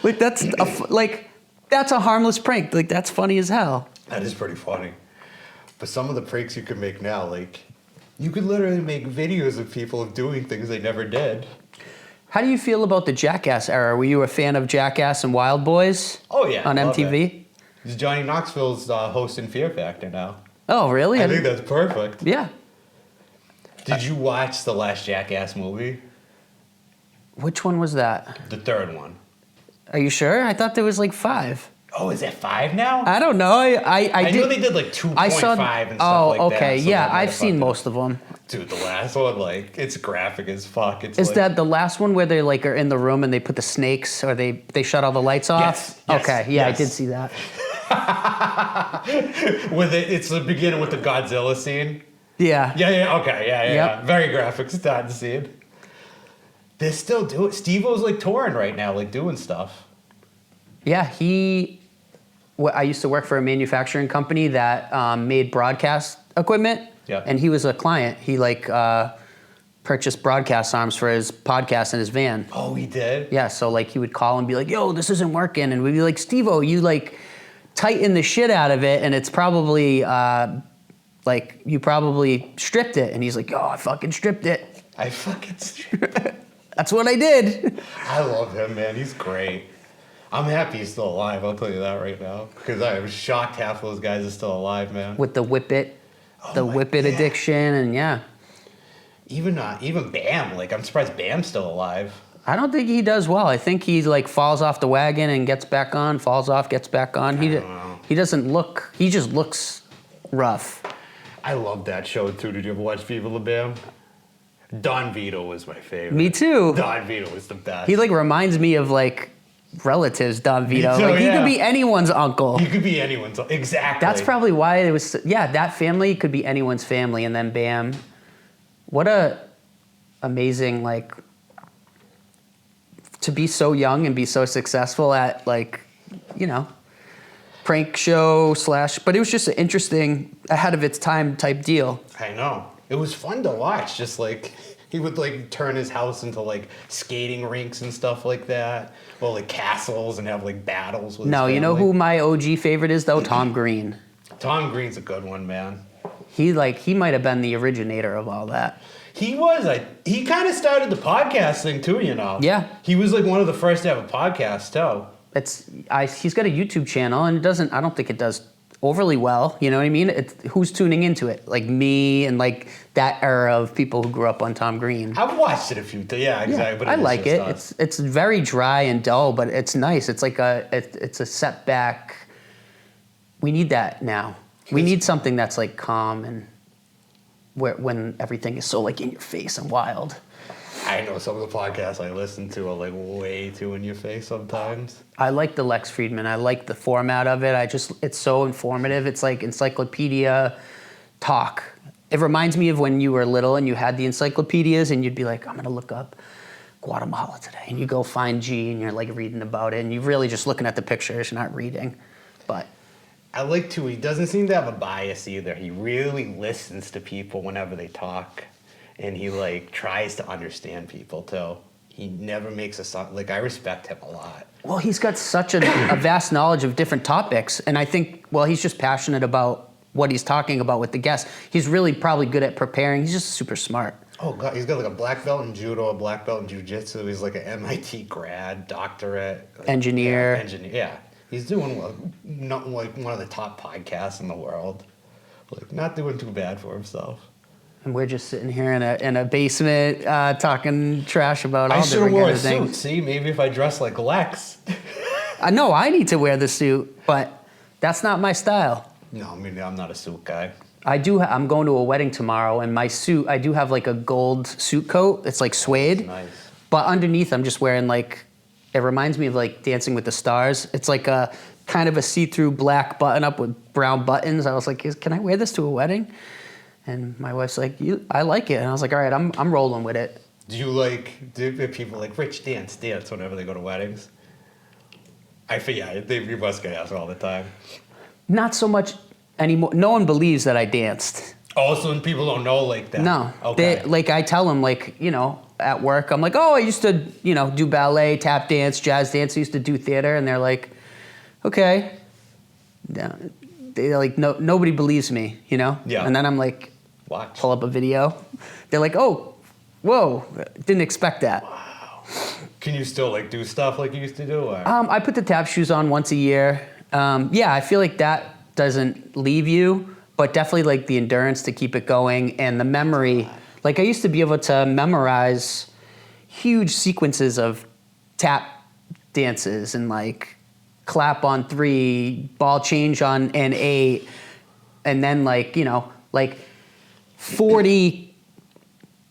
Like that's a harmless prank. Like, that's funny as hell. That is pretty funny. But some of the pranks you can make now, like, you could literally make videos of people of doing things they never did. How do you feel about the Jackass era? Were you a fan of Jackass and Wild Boys? Oh yeah, on love MTV? it. Johnny Knoxville's hosting Fear Factor now. Oh, really? I think that's perfect. Yeah. Did you watch the last Jackass movie? Which one was that? The third one. Are you sure? I thought there was like 5. Oh, is that 5 now? I don't know. I know they did like 2.5 and stuff like that. Oh, okay. So Yeah, I've seen most of them. Dude, the last one, like, it's graphic as fuck. It's Is like, that the last one where they like are in the room and they put the snakes or they shut all the lights off? Yes, Okay, yeah, yes. I did see that. It's the beginning with the Godzilla scene. Yeah. Yeah, okay, yeah. Yep. Very graphic starting scene. They still do it. Steve-O's like touring right now, like doing stuff. Yeah, I used to work for a manufacturing company that made broadcast equipment. Yeah. And he was a client. He purchased broadcast arms for his podcast in his van. Oh, he did? Yeah, so like he would call and be like, "Yo, this isn't working," and we'd be like, "Steve-O, you like tighten the shit out of it, and it's probably like you probably stripped it." And he's like, "Oh, I fucking stripped it." I fucking stripped it. That's what I did. I love him, man. He's great. I'm happy he's still alive, I'll tell you that right now. Because I was shocked half those guys are still alive, man. With the whip it Yeah. addiction, and yeah. Even Bam, like I'm surprised Bam's still alive. I don't think he does well. I think he like falls off the wagon and gets back on, falls off, gets back on. He doesn't look, he just looks rough. I love that show too. Did you ever watch Viva La Bam? Don Vito was my favorite. Me too. Don Vito was the best. He like reminds me of like relatives, Don Vito. too, Like he yeah. could be anyone's uncle. He could be anyone's. Exactly. That's probably why it was. Yeah, that family could be anyone's family, and then bam, what a amazing like to be so young and be so successful at like, you know, prank show / But it was just an interesting, ahead of its time type deal. I know. It was fun to watch. Just like he would like turn his house into like skating rinks and stuff like that, or like castles and have like battles with. No, his you know family. who my OG favorite is though? Tom Green. Tom Green's a good one, man. He might have been the originator of all that. He was. He kind of started the podcast thing too, you know. Yeah. He was like one of the first to have a podcast too. He's got a YouTube channel and I don't think it does overly well. You know what I mean? Who's tuning into it? Like me and like that era of people who grew up on Tom Green. I've watched it a few times. Yeah, exactly. But I like it. Us. It's very dry and dull, but it's nice. It's like it's a setback. We need that now. We need something that's like calm and when everything is so like in your face and wild. I know some of the podcasts I listen to are like way too in your face sometimes. I like the Lex Friedman. I like the format of it. It's so informative. It's like encyclopedia talk. It reminds me of when you were little and you had the encyclopedias and you'd be like, I'm gonna look up Guatemala today. And you go find G and you're like reading about it and you're really just looking at the pictures, not reading. But I like too, he doesn't seem to have a bias either. He really listens to people whenever they talk. And he like tries to understand people too. He never makes a song. Like I respect him a lot. well, he's got such a vast knowledge of different topics. And I think, well, he's just passionate about what he's talking about with the guests. He's really probably good at preparing. He's just super smart. Oh God, he's got like a black belt in judo, a black belt in jiu-jitsu. He's like an MIT grad, doctorate. Engineer. Yeah, engineer, yeah. He's doing well, not like one of the top podcasts in the world. Like, not doing too bad for himself. And we're just sitting here in a basement talking trash about all I should have different wore a kinds of suit. things. See, maybe if I dress like Lex. I know I need to wear the suit, but that's not my style. No, maybe I'm not a suit guy. I'm going to a wedding tomorrow, and my suit, I do have like a gold suit coat. It's like suede. Nice. But underneath, I'm just wearing like, it reminds me of like Dancing with the Stars. It's like a kind of a see-through black button-up with brown buttons. I was like, can I wear this to a wedding? And my wife's like, I like it. And I was like, all right, I'm rolling with it. Do people like, Rich, dance whenever they go to weddings? I forget. You must get asked all the time. Not so much anymore. No one believes that I danced. Oh, so people don't know like that? No. Okay. Like I tell them, like, at work, I'm like, oh, I used to, do ballet, tap dance, jazz dance. I used to do theater. And they're like, okay. They're like, no, nobody believes me, Yeah. And then I'm like, Watch. pull up a video. They're like, oh, whoa, didn't expect that. Wow. Can you still like do stuff like you used to do? Or? I put the tap shoes on once a year. Yeah, I feel like that doesn't leave you, but definitely like the endurance to keep it going and the memory. Like I used to be able to memorize huge sequences of tap dances and like clap on 3, ball change on an 8, and then like 40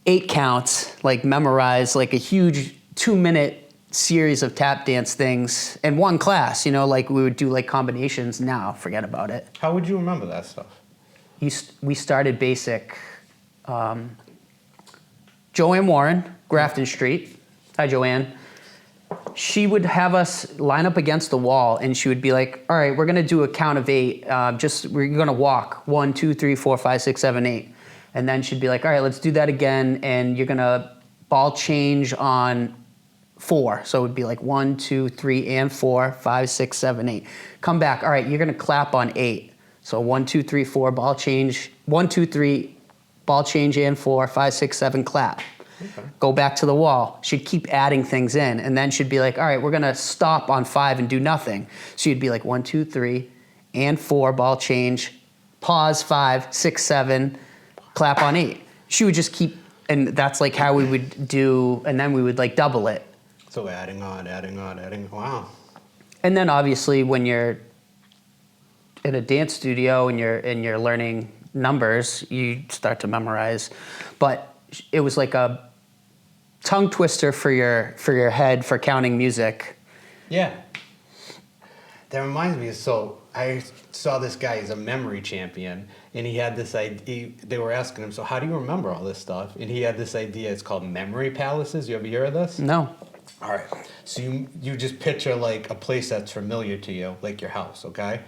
8 counts, like memorize like a huge 2-minute series of tap dance things in one class, like we would do like combinations. Now, forget about it. How would you remember that stuff? We started basic. Joanne Warren, Grafton Street. Hi, Joanne. She would have us line up against the wall, and she would be like, all right, we're going to do a count of 8. We're going to walk 1, 2, 3, 4, 5, 6, 7, 8. And then she'd be like, all right, let's do that again. And you're going to ball change on 4. So it would be like 1, 2, 3, and 4, 5, 6, 7, 8. Come back. All right, you're going to clap on 8. So 1, 2, 3, 4, ball change. 1, 2, 3, ball change and 4, 5, 6, 7, clap. Okay. Go back to the wall. She'd keep adding things in. And then she'd be like, all right, we're going to stop on 5 and do nothing. So you'd be like 1, 2, 3, and 4, ball change, pause 5, 6, 7, clap on 8. She would just keep, and that's like how we would do, and then we would like double it. So adding on. Wow. And then obviously when you're in a dance studio and you're learning numbers, you start to memorize. But it was like a tongue twister for your head for counting music. Yeah. That reminds me, so I saw this guy, he's a memory champion, and he had this idea, they were asking him, so how do you remember all this stuff? And he had this idea, it's called memory palaces. You ever hear of this? No. All right. So you just picture like a place that's familiar to you, like your house, okay?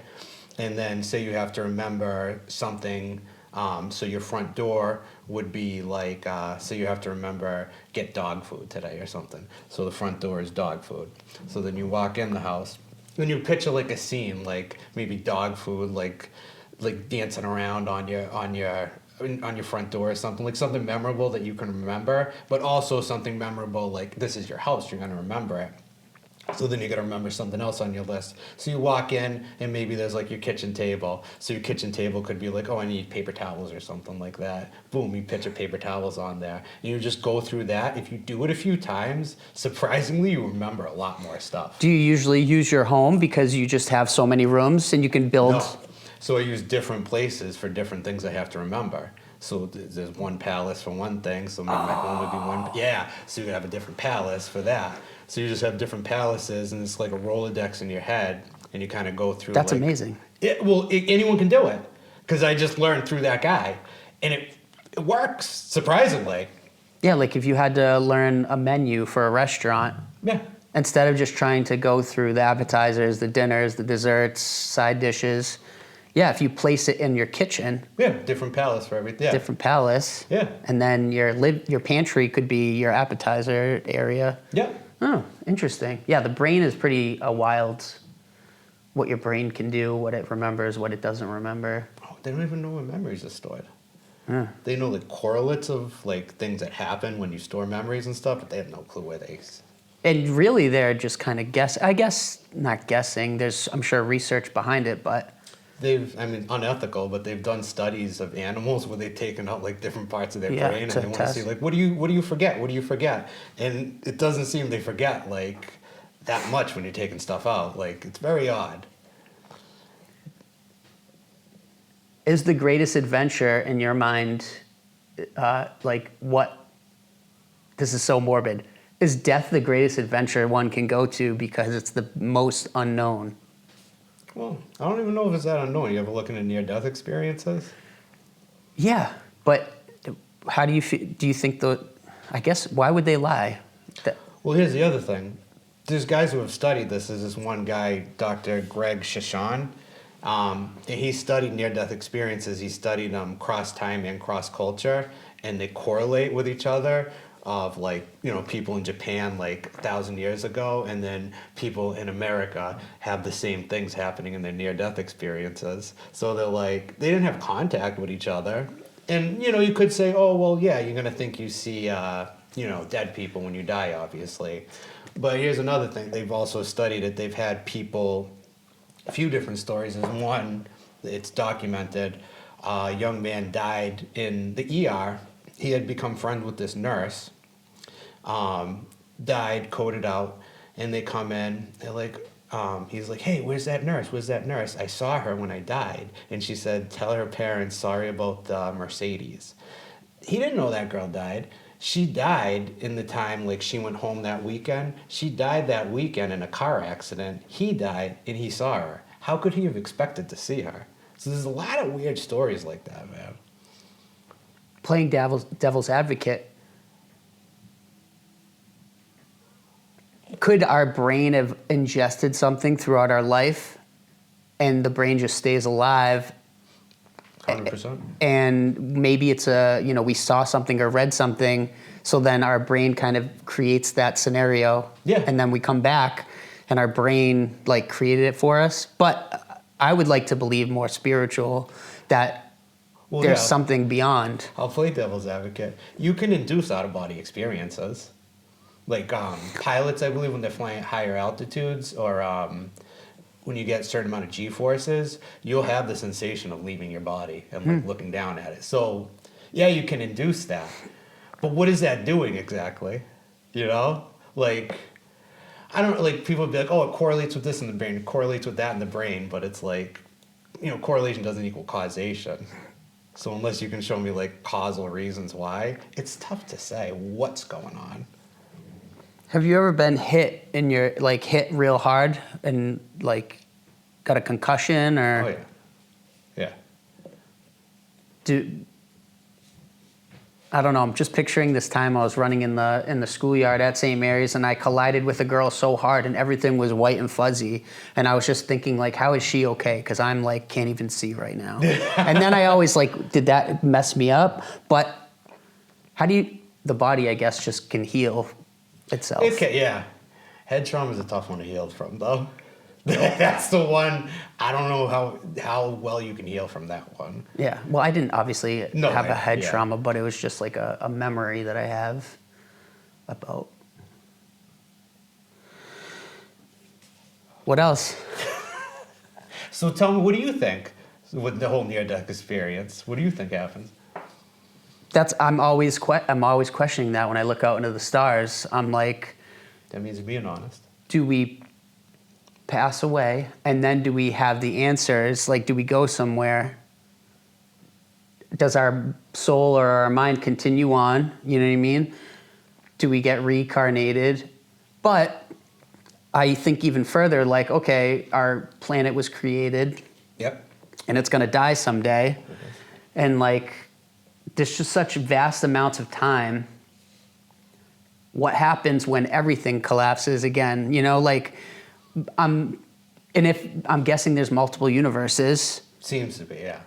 And then say you have to remember something, so your front door would be like, so you have to remember get dog food today or something. So the front door is dog food. So then you walk in the house, and you picture like a scene, like maybe dog food, like dancing around on your front door or something, like something memorable that you can remember, but also something memorable like this is your house, you're gonna remember it. So then you gotta remember something else on your list. So you walk in and maybe there's like your kitchen table. So your kitchen table could be like, oh, I need paper towels or something like that. Boom, you picture paper towels on there. And you just go through that. If you do it a few times, surprisingly, you remember a lot more stuff. Do you usually use your home because you just have so many rooms and you can build? No. So I use different places for different things I have to remember. So there's one palace for one thing, so maybe my home would be one. Yeah, so you have a different palace for that. So you just have different palaces, and it's like a Rolodex in your head, and you kind of go through. That's like, amazing. Anyone can do it, because I just learned through that guy, and it works, surprisingly. Yeah, like if you had to learn a menu for a restaurant. Yeah. Instead of just trying to go through the appetizers, the dinners, the desserts, side dishes. Yeah, if you place it in your kitchen. Yeah, different palace for everything. Yeah. Different palace. Yeah. And then your pantry could be your appetizer area. Yeah. Oh, interesting. Yeah, the brain is pretty wild. What your brain can do, what it remembers, what it doesn't remember. Oh, they don't even know where memories are stored. Yeah. They know the correlates of like things that happen when you store memories and stuff, but they have no clue where they And really, they're just kind of I guess not guessing. There's, I'm sure, research behind it, but Unethical, but they've done studies of animals where they've taken out like different parts of their Yeah, brain, and to they want to see test. like, what do you forget? What do you forget? And it doesn't seem they forget like that much when you're taking stuff out. Like, it's very odd. is the greatest adventure in your mind, like what? This is so morbid. Is death the greatest adventure one can go to because it's the most unknown? Well, I don't even know if it's that unknown. You ever look into near-death experiences? Yeah, but how do you feel? Do you think I guess why would they lie? Well, here's the other thing. There's guys who have studied this. There's this one guy, Dr. Greg Shashan. And he studied near-death experiences. He studied cross-time and cross-culture, and they correlate with each other of like, people in Japan like 1,000 years ago, and then people in America have the same things happening in their near-death experiences. So they're like, they didn't have contact with each other. And, you could say, oh, well, yeah, you're going to think you see, dead people when you die, obviously. But here's another thing. They've also studied it. They've had people, a few different stories. There's one, it's documented, a young man died in the ER. He had become friends with this nurse, died, coded out, and they come in, they're like, he's like, hey, where's that nurse? Where's that nurse? I saw her when I died. And she said, tell her parents sorry about the Mercedes. He didn't know that girl died. She died in the time, like, she went home that weekend. She died that weekend in a car accident. He died, and he saw her. How could he have expected to see her? So there's a lot of weird stories like that, man. Playing devil's advocate, could our brain have ingested something throughout our life and the brain just stays alive 100%. and maybe it's we saw something or read something, so then our brain kind of creates that scenario, Yeah. and then we come back and our brain like created it for us. But I would like to believe more spiritual, that there's something beyond. I'll play devil's advocate. You can induce out-of-body experiences. Like pilots, I believe, when they're flying at higher altitudes, or when you get a certain amount of G-forces, you'll have the sensation of leaving your body and like looking down at it. So, yeah, you can induce that. But what is that doing exactly? Like, I don't, like, people would be like, oh, it correlates with this in the brain, it correlates with that in the brain, but it's like, correlation doesn't equal causation. So unless you can show me like causal reasons why, it's tough to say what's going on. Have you ever been hit hit real hard and like got a concussion or? Oh yeah. I don't know. I'm just picturing this time I was running in the schoolyard at St. Mary's, and I collided with a girl so hard, and everything was white and fuzzy. And I was just thinking, like, how is she okay? Because I'm like can't even see right now. And then I always like, did that mess me up? But how do the body, I guess, just can heal itself? Okay, yeah. Head trauma is a tough one to heal from, though. That's the one. I don't know how well you can heal from that one. Yeah. Well, I didn't obviously have a head trauma, but it was just like a memory that I have about. What else? So tell me, what do you think with the whole near-death experience? What do you think happens? I'm always questioning that when I look out into the stars. I'm like, that means you're being honest. Do we pass away, and then do we have the answers? Like, do we go somewhere? Does our soul or our mind continue on? You know what I mean? Do we get reincarnated? But I think even further, like, okay, our planet was created. Yep. And it's going to die someday. Mm-hmm. And like, there's just such vast amounts of time. What happens when everything collapses again? I'm guessing there's multiple universes. Seems to be, yeah.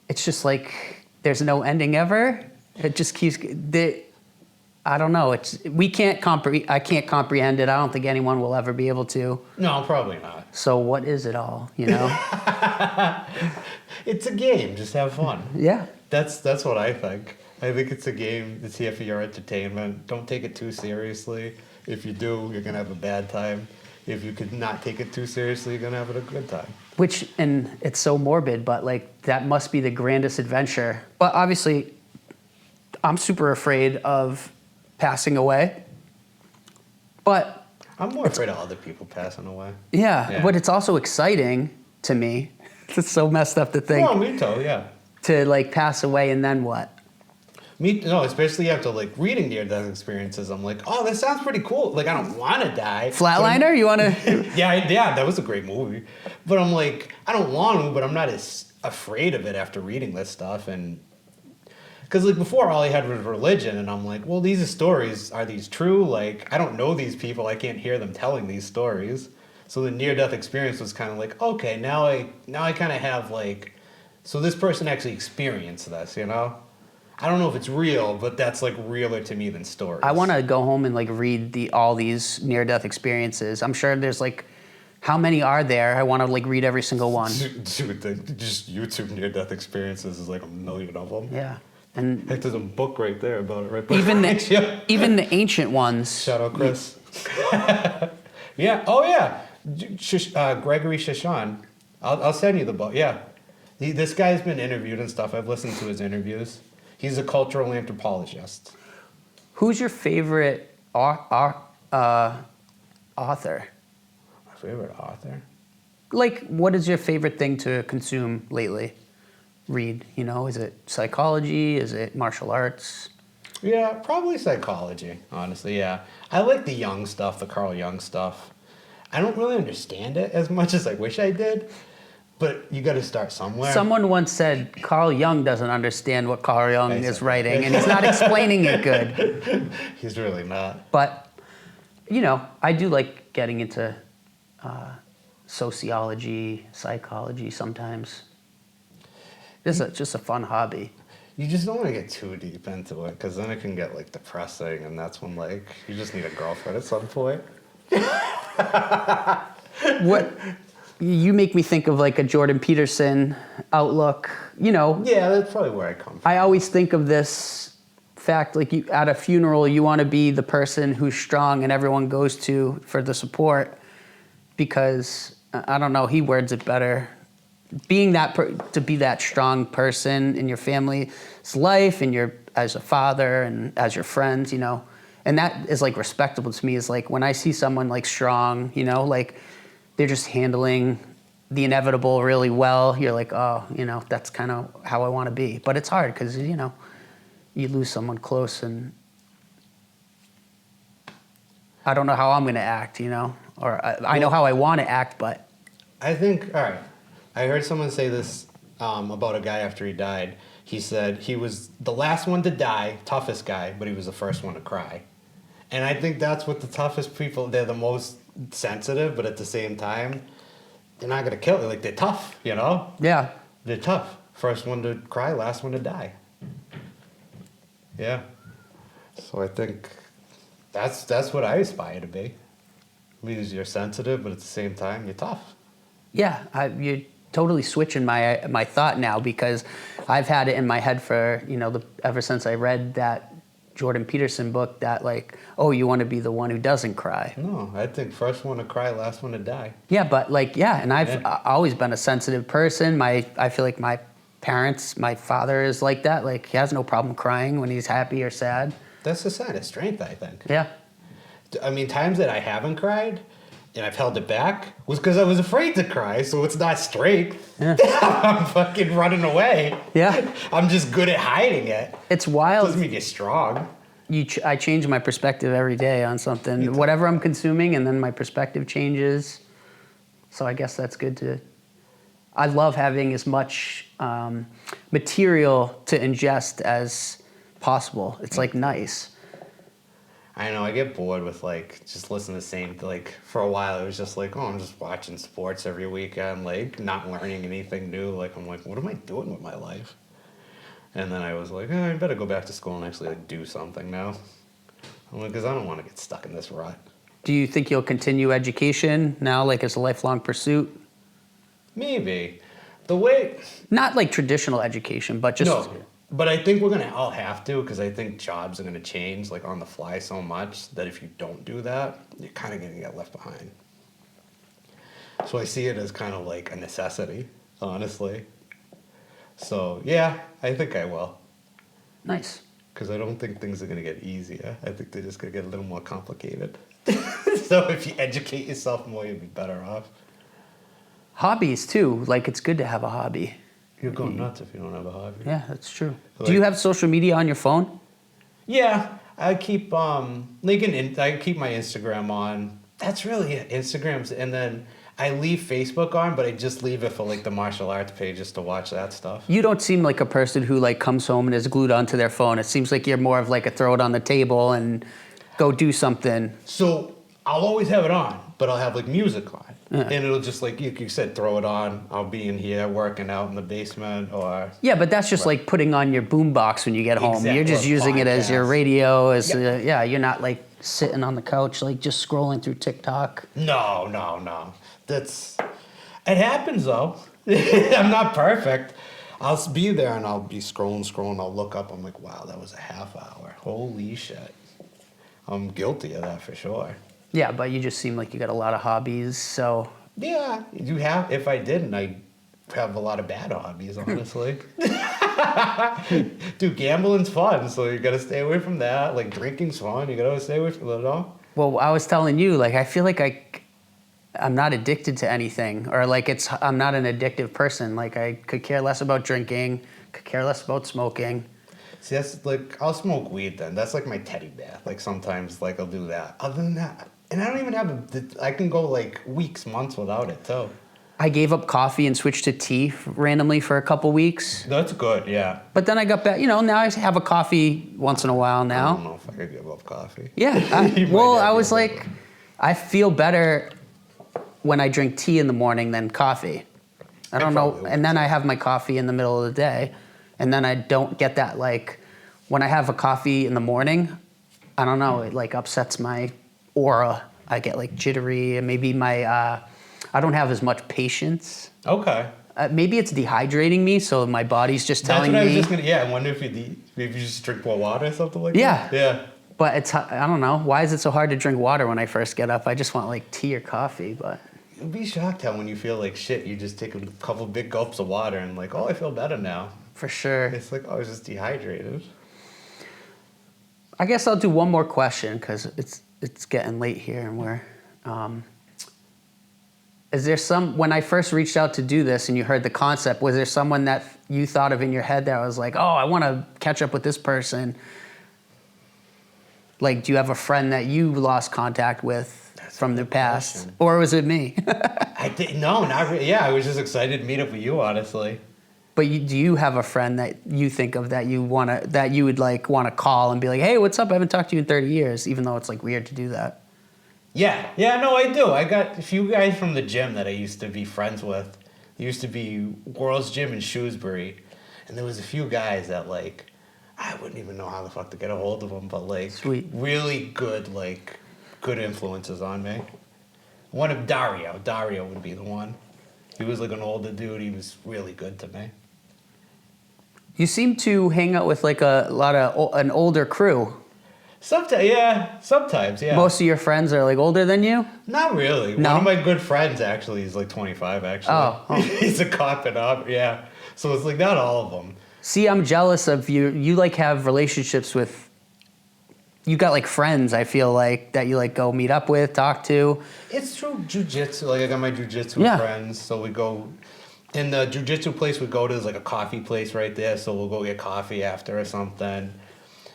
It's just like there's no ending ever. It just keeps. I don't know. I can't comprehend it. I don't think anyone will ever be able to. No, probably not. So what is it all? It's a game. Just have fun. Yeah. That's what I think. I think it's a game that's here for your entertainment. Don't take it too seriously. If you do, you're gonna have a bad time. If you could not take it too seriously, you're gonna have a good time. Which, and it's so morbid, but like that must be the grandest adventure. But obviously, I'm super afraid of passing away. But I'm more afraid of other people passing away. yeah, but it's also exciting to me. It's so messed up to think. Well, me too, yeah. To like pass away and then what? No, especially after like reading near-death experiences, I'm like, oh, that sounds pretty cool. Like, I don't want to die. Flatliner, you want to? Yeah, that was a great movie. But I'm like, I don't want to, but I'm not as afraid of it after reading this stuff. And because like before, all I had was religion, and I'm like, well, these are stories. Are these true? Like, I don't know these people. I can't hear them telling these stories. So the near-death experience was kind of like, okay, now I kind of have like, so this person actually experienced this, you know? I don't know if it's real, but that's like realer to me than stories. I want to go home and like read all these near-death experiences. I'm sure there's like, how many are there? I want to like read every single one. Dude, just YouTube near-death experiences is like a million of them. Yeah, and Heck, there's a book right there about it, right? even the ancient ones. Shout out, Chris. Yeah. Oh yeah. Gregory Shashan. I'll send you the book. Yeah. This guy's been interviewed and stuff. I've listened to his interviews. He's a cultural anthropologist. Who's your favorite author? My favorite author? Like, what is your favorite thing to consume lately? Read, you know, is it psychology? Is it martial arts? Yeah, probably psychology, honestly, yeah. I like the Jung stuff, the Carl Jung stuff. I don't really understand it as much as I wish I did, but you got to start somewhere. Someone once said Carl Jung doesn't understand what Carl Jung is writing, and he's not explaining it good. He's really not. But, you know, I do like getting into sociology, psychology sometimes. It's just a fun hobby. You just don't want to get too deep into it, because then it can get like depressing, and that's when like you just need a girlfriend at some point. What you make me think of like a Jordan Peterson outlook, you know. Yeah, that's probably where I come from. I always think of this fact, like you, at a funeral, you want to be the person who's strong and everyone goes to for the support, because I don't know, he words it better. Being that to be that strong person in your family's life and as a father and as your friends, you know, and that is like respectable to me. Is like when I see someone like strong, you know, like they're just handling the inevitable really well. You're like, oh, you know, that's kind of how I want to be. But it's hard because, you know, you lose someone close, and I don't know how I'm going to act, you know, or I know how I want to act, but I think, all right, I heard someone say this about a guy after he died. He said he was the last one to die, toughest guy, but he was the first one to cry. And I think that's what the toughest people, they're the most sensitive, but at the same time, they're not going to kill you. Like, they're tough, you know? yeah. They're tough. First one to cry, last one to die. Yeah. So I think that's what I aspire to be. Means you're sensitive, but at the same time, you're tough. Yeah, you're totally switching my thought now, because I've had it in my head for, you know, ever since I read that Jordan Peterson book that like, oh, you want to be the one who doesn't cry. No, I think first one to cry, last one to die. Yeah, but like, yeah, and I've always been a sensitive person. I feel like my father is like that. Like, he has no problem crying when he's happy or sad. That's a sign of strength, I think. Yeah. I mean, times that I haven't cried and I've held it back was because I was afraid to cry, so it's not strength. Yeah. I'm fucking running away. Yeah. I'm just good at hiding it. It's wild. Doesn't mean you're strong. I change my perspective every day on something, whatever I'm consuming, and then my perspective changes. So I guess that's good to. I love having as much material to ingest as possible. It's like nice. I know, I get bored with like just listening to the same, like for a while it was just like, oh, I'm just watching sports every weekend, like not learning anything new. Like, I'm like, what am I doing with my life? And then I was like, I better go back to school and actually like do something now. I'm like, because I don't want to get stuck in this rut. Do you think you'll continue education now, like as a lifelong pursuit? Maybe. The way... Not like traditional education, but just... No. But I think we're gonna all have to, because I think jobs are gonna change like on the fly so much that if you don't do that, you're kind of gonna get left behind. So I see it as kind of like a necessity, honestly. So yeah, I think I will. Nice. Because I don't think things are gonna get easier. I think they're just gonna get a little more complicated. So if you educate yourself more, you'll be better off. Hobbies too. Like it's good to have a hobby. You're going nuts if you don't have a hobby. Yeah, that's true. Like- Do you have social media on your phone? Yeah, I keep I keep my Instagram on. That's really it. Instagram's, and then I leave Facebook on, but I just leave it for like the martial arts page just to watch that stuff. You don't seem like a person who like comes home and is glued onto their phone. It seems like you're more of like a throw it on the table and go do something. So I'll always have it on, but I'll have like music on. Yeah. And it'll just like you said, throw it on. I'll be in here working out in the basement or Yeah, but that's just like putting on your boombox when you get home. Exactly. You're just Or using it as your podcast. radio. As Yep. yeah, you're not like sitting on the couch like just scrolling through TikTok. No. It happens though. I'm not perfect. I'll be there and I'll be scrolling. I'll look up. I'm like, wow, that was a half hour. Holy shit. I'm guilty of that for sure. Yeah, but you just seem like you got a lot of hobbies. So Yeah, you have. If I didn't, I have a lot of bad hobbies, honestly. Dude, gambling's fun, so you gotta stay away from that. Like drinking's fun, you gotta stay away from it all. well, I was telling you, like I feel like I'm not addicted to anything, or like I'm not an addictive person. Like I could care less about drinking, could care less about smoking. See, that's like I'll smoke weed then. That's like my teddy bear. Like sometimes, like I'll do that. Other than that, and I don't even have I can go like weeks, months without it too. I gave up coffee and switched to tea randomly for a couple weeks. That's good, yeah. But then I got back, now I have a coffee once in a while I don't now. know if I could give up coffee. Yeah. You might Well, have I to was give like, I feel better when I drink tea in the morning than coffee. I don't know. probably would And then I have my coffee in the middle of the day. And then I don't get that, like, when I have a coffee in the morning, I don't know, it like upsets my aura. I get like jittery and maybe I don't have as much patience. Okay. Maybe it's dehydrating me, so my body's just That's telling what I was me. just gonna. Yeah, I wonder if if you just drink more water or something like Yeah. that. Yeah. But I don't know. Why is it so hard to drink water when I first get up? I just want like tea or coffee, but You'd be shocked how when you feel like shit, you just take a couple big gulps of water and like, oh, I feel better now. for sure. It's like, oh, I was just dehydrated. I guess I'll do one more question because it's getting late here and we're. Is there when I first reached out to do this and you heard the concept, was there someone that you thought of in your head that was like, oh, I want to catch up with this person? Like, do you have a friend that you lost contact with from the past? question. Or was it me? No, not really. Yeah, I was just excited to meet up with you, honestly. But do you have a friend that you think of that you would like want to call and be like, hey, what's up? I haven't talked to you in 30 years, even though it's like weird to do that. Yeah, no, I do. I got a few guys from the gym that I used to be friends with. It used to be World's Gym in Shrewsbury. And there was a few guys that, like, I wouldn't even know how the fuck to get a hold of them, but, like, Sweet. really good, like, good influences on me. One of Dario would be the one. He was, like, an older dude. He was really good to me. You seem to hang out with like an older crew. Sometimes, yeah. Most of your friends are like older than you? Not really. No? One of my good friends, actually, is, like, 25, actually. Oh. He's a cop and up, yeah. So it's, like, not all of them. See, I'm jealous of you. You like have relationships with, you got like friends, I feel like, that you like go meet up with, talk to. It's true. Jiu-jitsu. Like, I got my jiu-jitsu Yeah. friends, so we go. In the jiu-jitsu place we go to is like a coffee place right there, so we'll go get coffee after or something.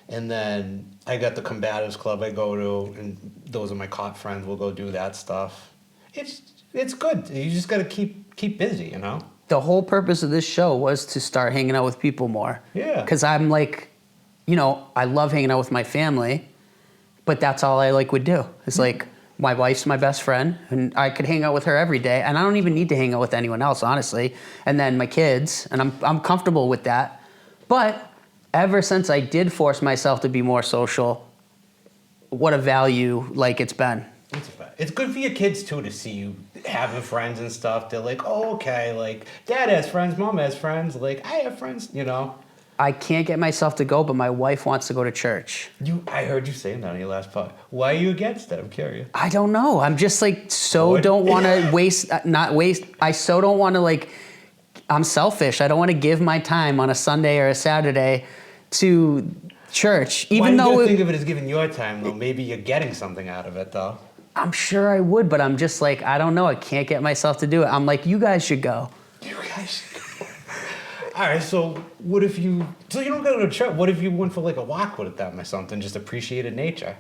And then I got the combatives club I go to, and those are my cop friends. We'll go do that stuff. It's good. You just got to keep busy, you know? The whole purpose of this show was to start hanging out with people more. Yeah. Because I'm like, I love hanging out with my family, but that's all I like would do. It's like, my wife's my best friend, and I could hang out with her every day, and I don't even need to hang out with anyone else, honestly. And then my kids, and I'm comfortable with that. But ever since I did force myself to be more social, what a value like it's been. It's good for your kids too to see you having friends and stuff. They're like, oh, okay, like dad has friends, mom has friends, like I have friends, you know. I can't get myself to go, but my wife wants to go to church. I heard you saying that on your last pod. Why are you against it? I'm curious. I don't know. I'm just like don't want to waste. I so don't want to like. I'm selfish. I don't want to give my time on a Sunday or a Saturday to church, even though you think of it as giving your time though. Maybe you're getting something out of it though. I'm sure I would, but I'm just like, I don't know. I can't get myself to do it. I'm like, you guys should go. You guys should go. All right, so what if you... So you don't go to church. What if you went for like a walk with them or something? Just appreciated nature.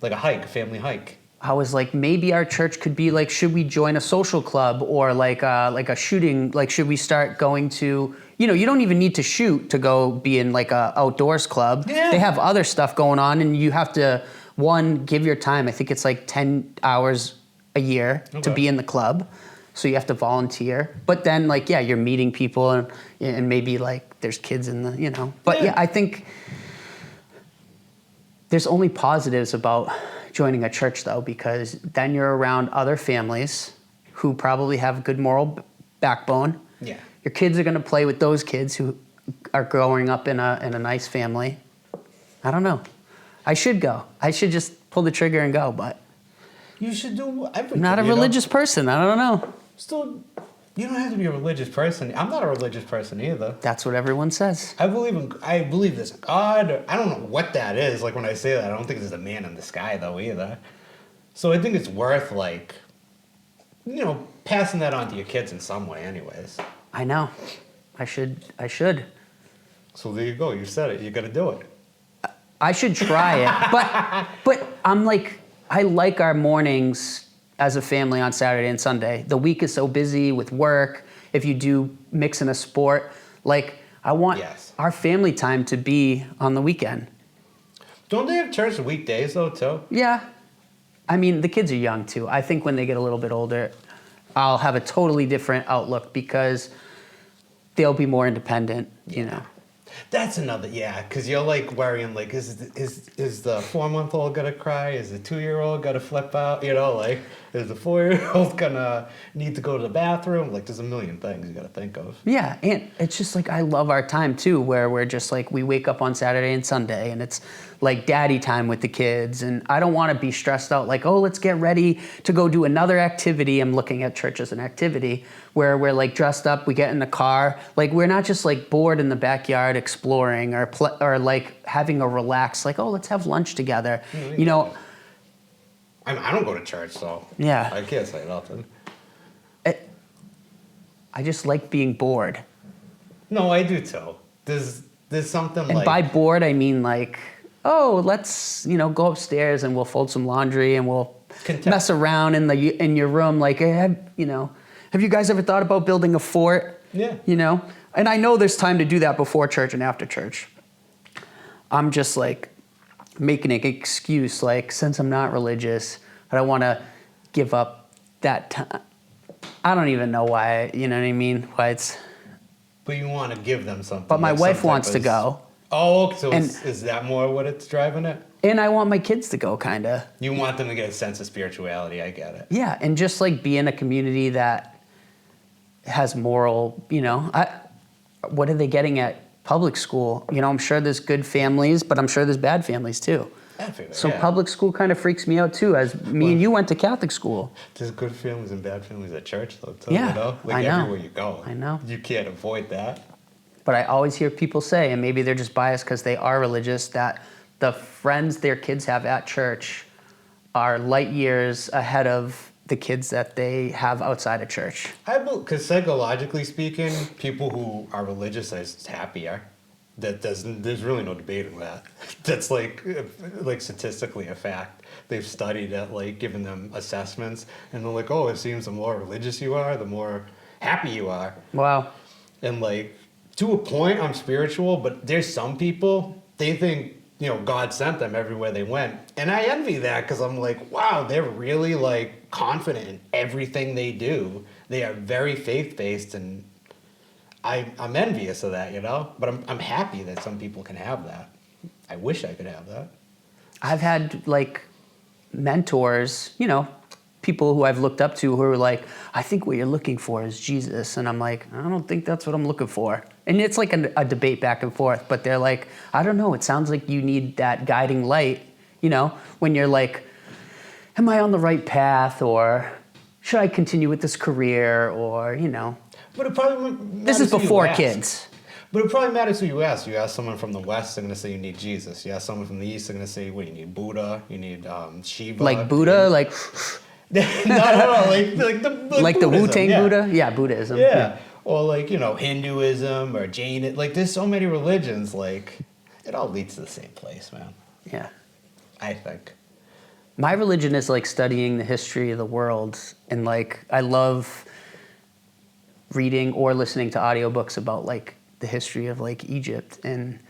Like a hike, a family hike. I was like, maybe our church could be like, should we join a social club or like a shooting? Like, should we start going to... You know, you don't even need to shoot to go be in like a outdoors club. Yeah. They have other stuff going on and you have to... One, give your time. I think it's like 10 hours a year to be in the club. So you have to volunteer. But then, like, yeah, you're meeting people and maybe, like, there's kids in the, you know. But, yeah, I think there's only positives about joining a church, though, because then you're around other families who probably have a good moral backbone. Yeah. Your kids are going to play with those kids who are growing up in a nice family. I don't know. I should go. I should just pull the trigger and go, but... You should do everything. I'm not a religious person. I don't know. Still, you don't have to be a religious person. I'm not a religious person either. That's what everyone says. I believe there's a God. I don't know what that is. Like when I say that, I don't think there's a man in the sky though either. So I think it's worth like, you know, passing that on to your kids in some way anyways. I know. I should. So there you go. You said it. You got to do it. I should try it. But I'm like, I like our mornings as a family on Saturday and Sunday. The week is so busy with work. If you do mix in a sport, like I want our family time to be on the weekend. Don't they have church weekdays though too? Yeah. I mean, the kids are young too. I think when they get a little bit older, I'll have a totally different outlook because they'll be more independent, you know. That's another, because you're like worrying, like, is the 4-month-old gonna cry? Is the 2-year-old gonna flip out? You know, like, is the 4-year-old gonna need to go to the bathroom? Like, there's a million things you gotta think of. Yeah, and it's just like, I love our time too, where we're just like, we wake up on Saturday and Sunday, and it's like daddy time with the kids, and I don't want to be stressed out like, oh, let's get ready to go do another activity. I'm looking at church as an activity where we're like dressed up, we get in the car, like we're not just like bored in the backyard exploring or like having a relax, like, oh, let's have lunch together. You know, I don't go to church, so yeah, I can't say nothing. I just like being bored. No, I do too. There's something and like... by bored, I mean like, oh, let's, you know, go upstairs and we'll fold some laundry and we'll mess around in your room. Like, you know, have you guys ever thought about building a fort? Yeah. You know? And I know there's time to do that before church and after church. I'm just like making an excuse, like, since I'm not religious, I don't want to give up that time. I don't even know why, you know what I mean? Why it's... But you want to give them something. But my wife wants to go. Oh, so is that more what it's driving it? And I want my kids to go, kind of. You want them to get a sense of spirituality, I get it. Yeah, and just like be in a community that has moral, you know, what are they getting at public school? You know, I'm sure there's good families, but I'm sure there's bad families too. So public school kind of freaks me out too, as me and you went to Catholic school. There's good families and bad families at church though, too, yeah, you know? Like I know. everywhere you go. I know. You can't avoid that. But I always hear people say, and maybe they're just biased because they are religious, that the friends their kids have at church are light years ahead of the kids that they have outside of church. Because psychologically speaking, people who are religious are just happier. There's really no debating that. That's like statistically a fact. They've studied it, like giving them assessments, and they're like, oh, it seems the more religious you are, the more happy you are. Wow. And like, to a point, I'm spiritual, but there's some people, they think, you know, God sent them everywhere they went. And I envy that because I'm like, wow, they're really like confident in everything they do. They are very faith-based, and I'm envious of that, you know? But I'm happy that some people can have that. I wish I could have that. I've had like mentors, you know, people who I've looked up to who are like, I think what you're looking for is Jesus. And I'm like, I don't think that's what I'm looking for. And it's like a debate back and forth, but they're like, I don't know, it sounds like you need that guiding light, you know, when you're like, am I on the right path, or should I continue with this career, or, you know. But it probably This is before kids. But it probably matters who you ask. You ask someone from the West, they're going to say you need Jesus. You ask someone from the East, they're going to say, what, you need Buddha, you need Shiva. Like Buddha, like no, like the Buddhism, Wu-Tang yeah. Buddha? Yeah, Buddhism. Yeah. Or like, you know, Hinduism or Jain. Like, there's so many religions. Like, it all leads to the same place, man. Yeah. I think. My religion is like studying the history of the world, and like I love reading or listening to audiobooks about like the history of like Egypt and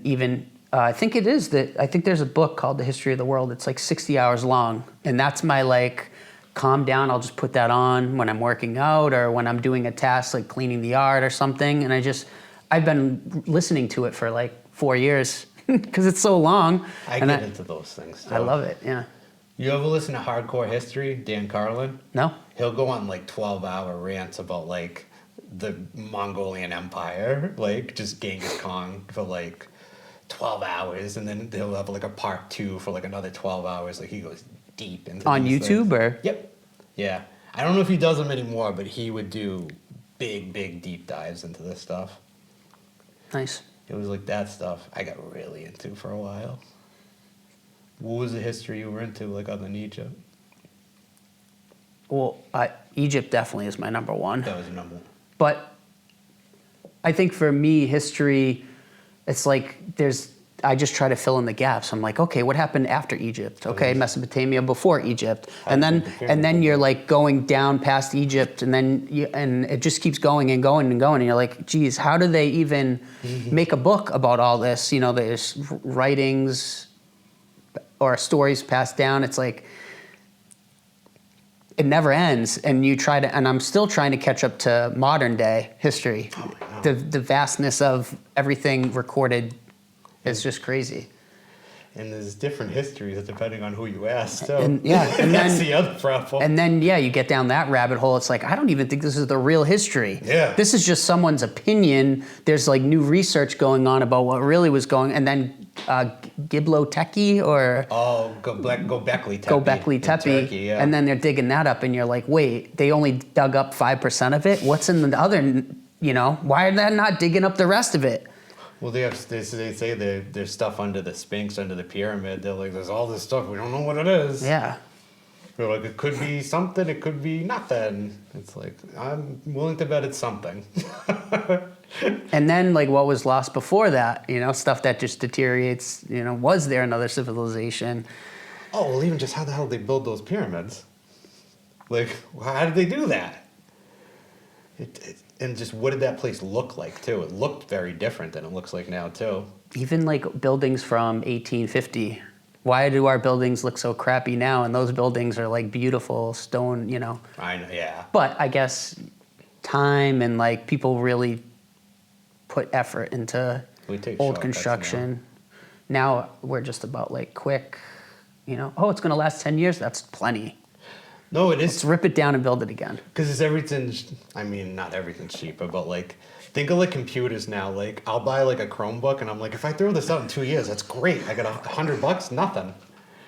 even I think there's a book called The History of the World. It's like 60 hours long, and that's my like calm down. I'll just put that on when I'm working out or when I'm doing a task like cleaning the yard or something, and I've been listening to it for like 4 years because it's so long. I get into those things too. I love it. Yeah. You ever listen to Hardcore History, Dan Carlin? No. He'll go on like 12-hour rants about like the Mongolian Empire, like just Genghis Khan for like 12 hours, and then they'll have like a part 2 for like another 12 hours. Like he goes deep into on these YouTube things. Or? Yep. Yeah. I don't know if he does them anymore, but he would do big deep dives into this stuff. Nice. It was like that stuff I got really into for a while. What was the history you were into, like other than Egypt? Well, Egypt definitely is my number one. That was your number one. But I think for me, history, it's like I just try to fill in the gaps. I'm like, okay, what happened after Egypt? Okay, Mesopotamia before Egypt, and then you're like going down past Egypt, and then it just keeps going and going and going, and you're like, geez, how do they even make a book about all this? You know, there's writings or stories passed down. It's like it never ends, and and I'm still trying to catch up to modern day history. Oh my God. The vastness of everything recorded is just crazy. And there's different histories depending on who you ask, too. And that's the other problem. And then, you get down that rabbit hole. It's like, I don't even think this is the real history. Yeah. This is just someone's opinion. There's like new research going on about what really was going. And then Gibloteki or Gobekli Tepe. Gobekli Tepe. Turkey, yeah. And then they're digging that up, and you're like, wait, they only dug up 5% of it? What's in the other, why are they not digging up the rest of it? Well, they say there's stuff under the Sphinx, under the pyramid. They're like, there's all this stuff. We don't know what it is. Yeah. They're like, it could be something. It could be nothing. It's like, I'm willing to bet it's something. And then, like, what was lost before that? Stuff that just deteriorates. Was there another civilization? Oh, well, even just how the hell did they build those pyramids? Like, how did they do that? And just what did that place look like, too? It looked very different than it looks like now, too. Even, like, buildings from 1850. Why do our buildings look so crappy now? And those buildings are, like, beautiful stone, I know, yeah. But I guess time and, like, people really put effort into old construction. Now we're just about, like, quick, it's going to last 10 years? That's plenty. No, it is. Let's rip it down and build it again. Because not everything's cheaper, but like, think of like computers now. Like, I'll buy like a Chromebook, and I'm like, if I throw this out in 2 years, that's great. I got $100, nothing.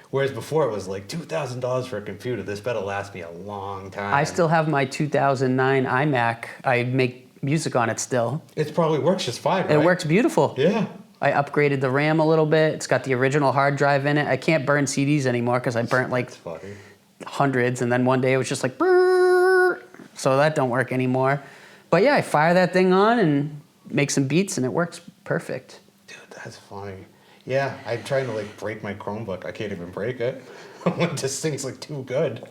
Whereas before it was like $2,000 for a computer. This better last me a long time. I still have my 2009 iMac. I make music on it still. It probably works just fine, right? It works beautiful. Yeah. I upgraded the RAM a little bit. It's got the original hard drive in it. I can't burn CDs anymore because I burnt like hundreds, and then one day it was just like, brrr, so that don't work anymore. But yeah, I fire that thing on and make some beats, and it works perfect. Dude, that's funny. Yeah, I'm trying to like break my Chromebook. I can't even break it. This thing's like too good.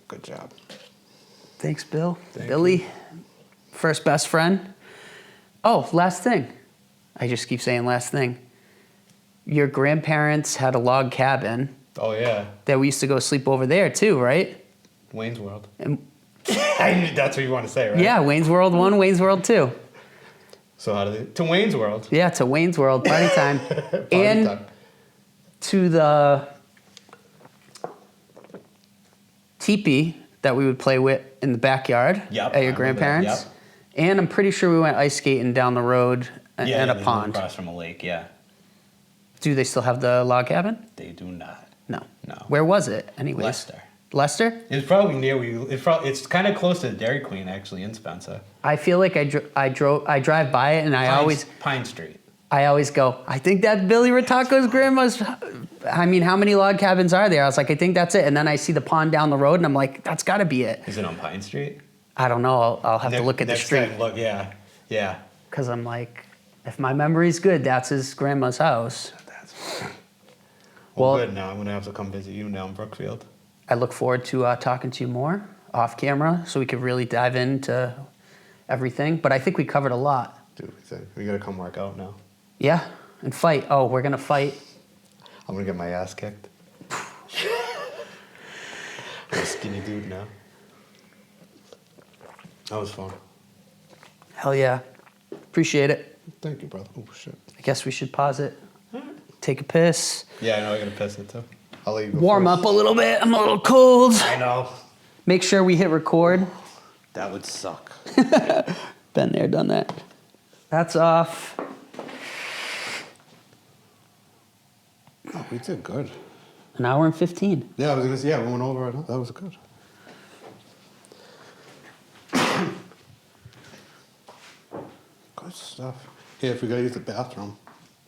Good job. Thanks, Bill. Thank Billy, you. First best friend. Oh, last thing. I just keep saying last thing. Your grandparents had a log cabin. Oh, yeah. That we used to go sleep over there, too, right? Wayne's World. And, that's what you want to say, right? Yeah, Wayne's World 1, Wayne's World 2. So how do they... To Wayne's World. Yeah, to Wayne's World, party time. Party and time. to the teepee that we would play with in the backyard Yep, at I your remember that, grandparents. yep. And I'm pretty sure we went ice skating down the road and Yeah, a they live pond. across from a lake. Yeah, Do they still have the log cabin? they do not. No. No. Where was it, anyways? Leicester. Leicester? It's probably near where you. It's kind of close to Dairy Queen, actually, in Spencer. I feel like I drive by it, and Pine Street. I always go, I think that's Billy Rataco's grandma's. I mean, how many log cabins are there? I was like, I think that's it. And then I see the pond down the road, and I'm like, that's got to be it. Is it on Pine Street? I don't know. I'll have to look at the Next street. time, look, yeah. Because I'm like, if my memory's good, that's his grandma's house. Well, Well- good. Now I'm gonna have to come visit you now in Brookfield. I look forward to talking to you more off camera so we could really dive into everything. But I think we covered a lot. Dude, we gotta come work out now. Yeah, and fight. Oh, we're going to fight. I'm gonna get my ass kicked. I'm a skinny dude now. That was fun. Hell yeah. Appreciate it. Thank you, brother. Oh shit. I guess we should pause it. Take a piss. Yeah, I know. I gotta piss it too. I'll let you go Warm first. up a little bit. I'm a little cold. I know. Make sure we hit record. That would suck. Been there, done that. That's off. Oh, we did good. An hour and 15. Yeah, I was gonna say. Yeah, we went over it. That was good. Good stuff. Here, if we gotta use the bathroom.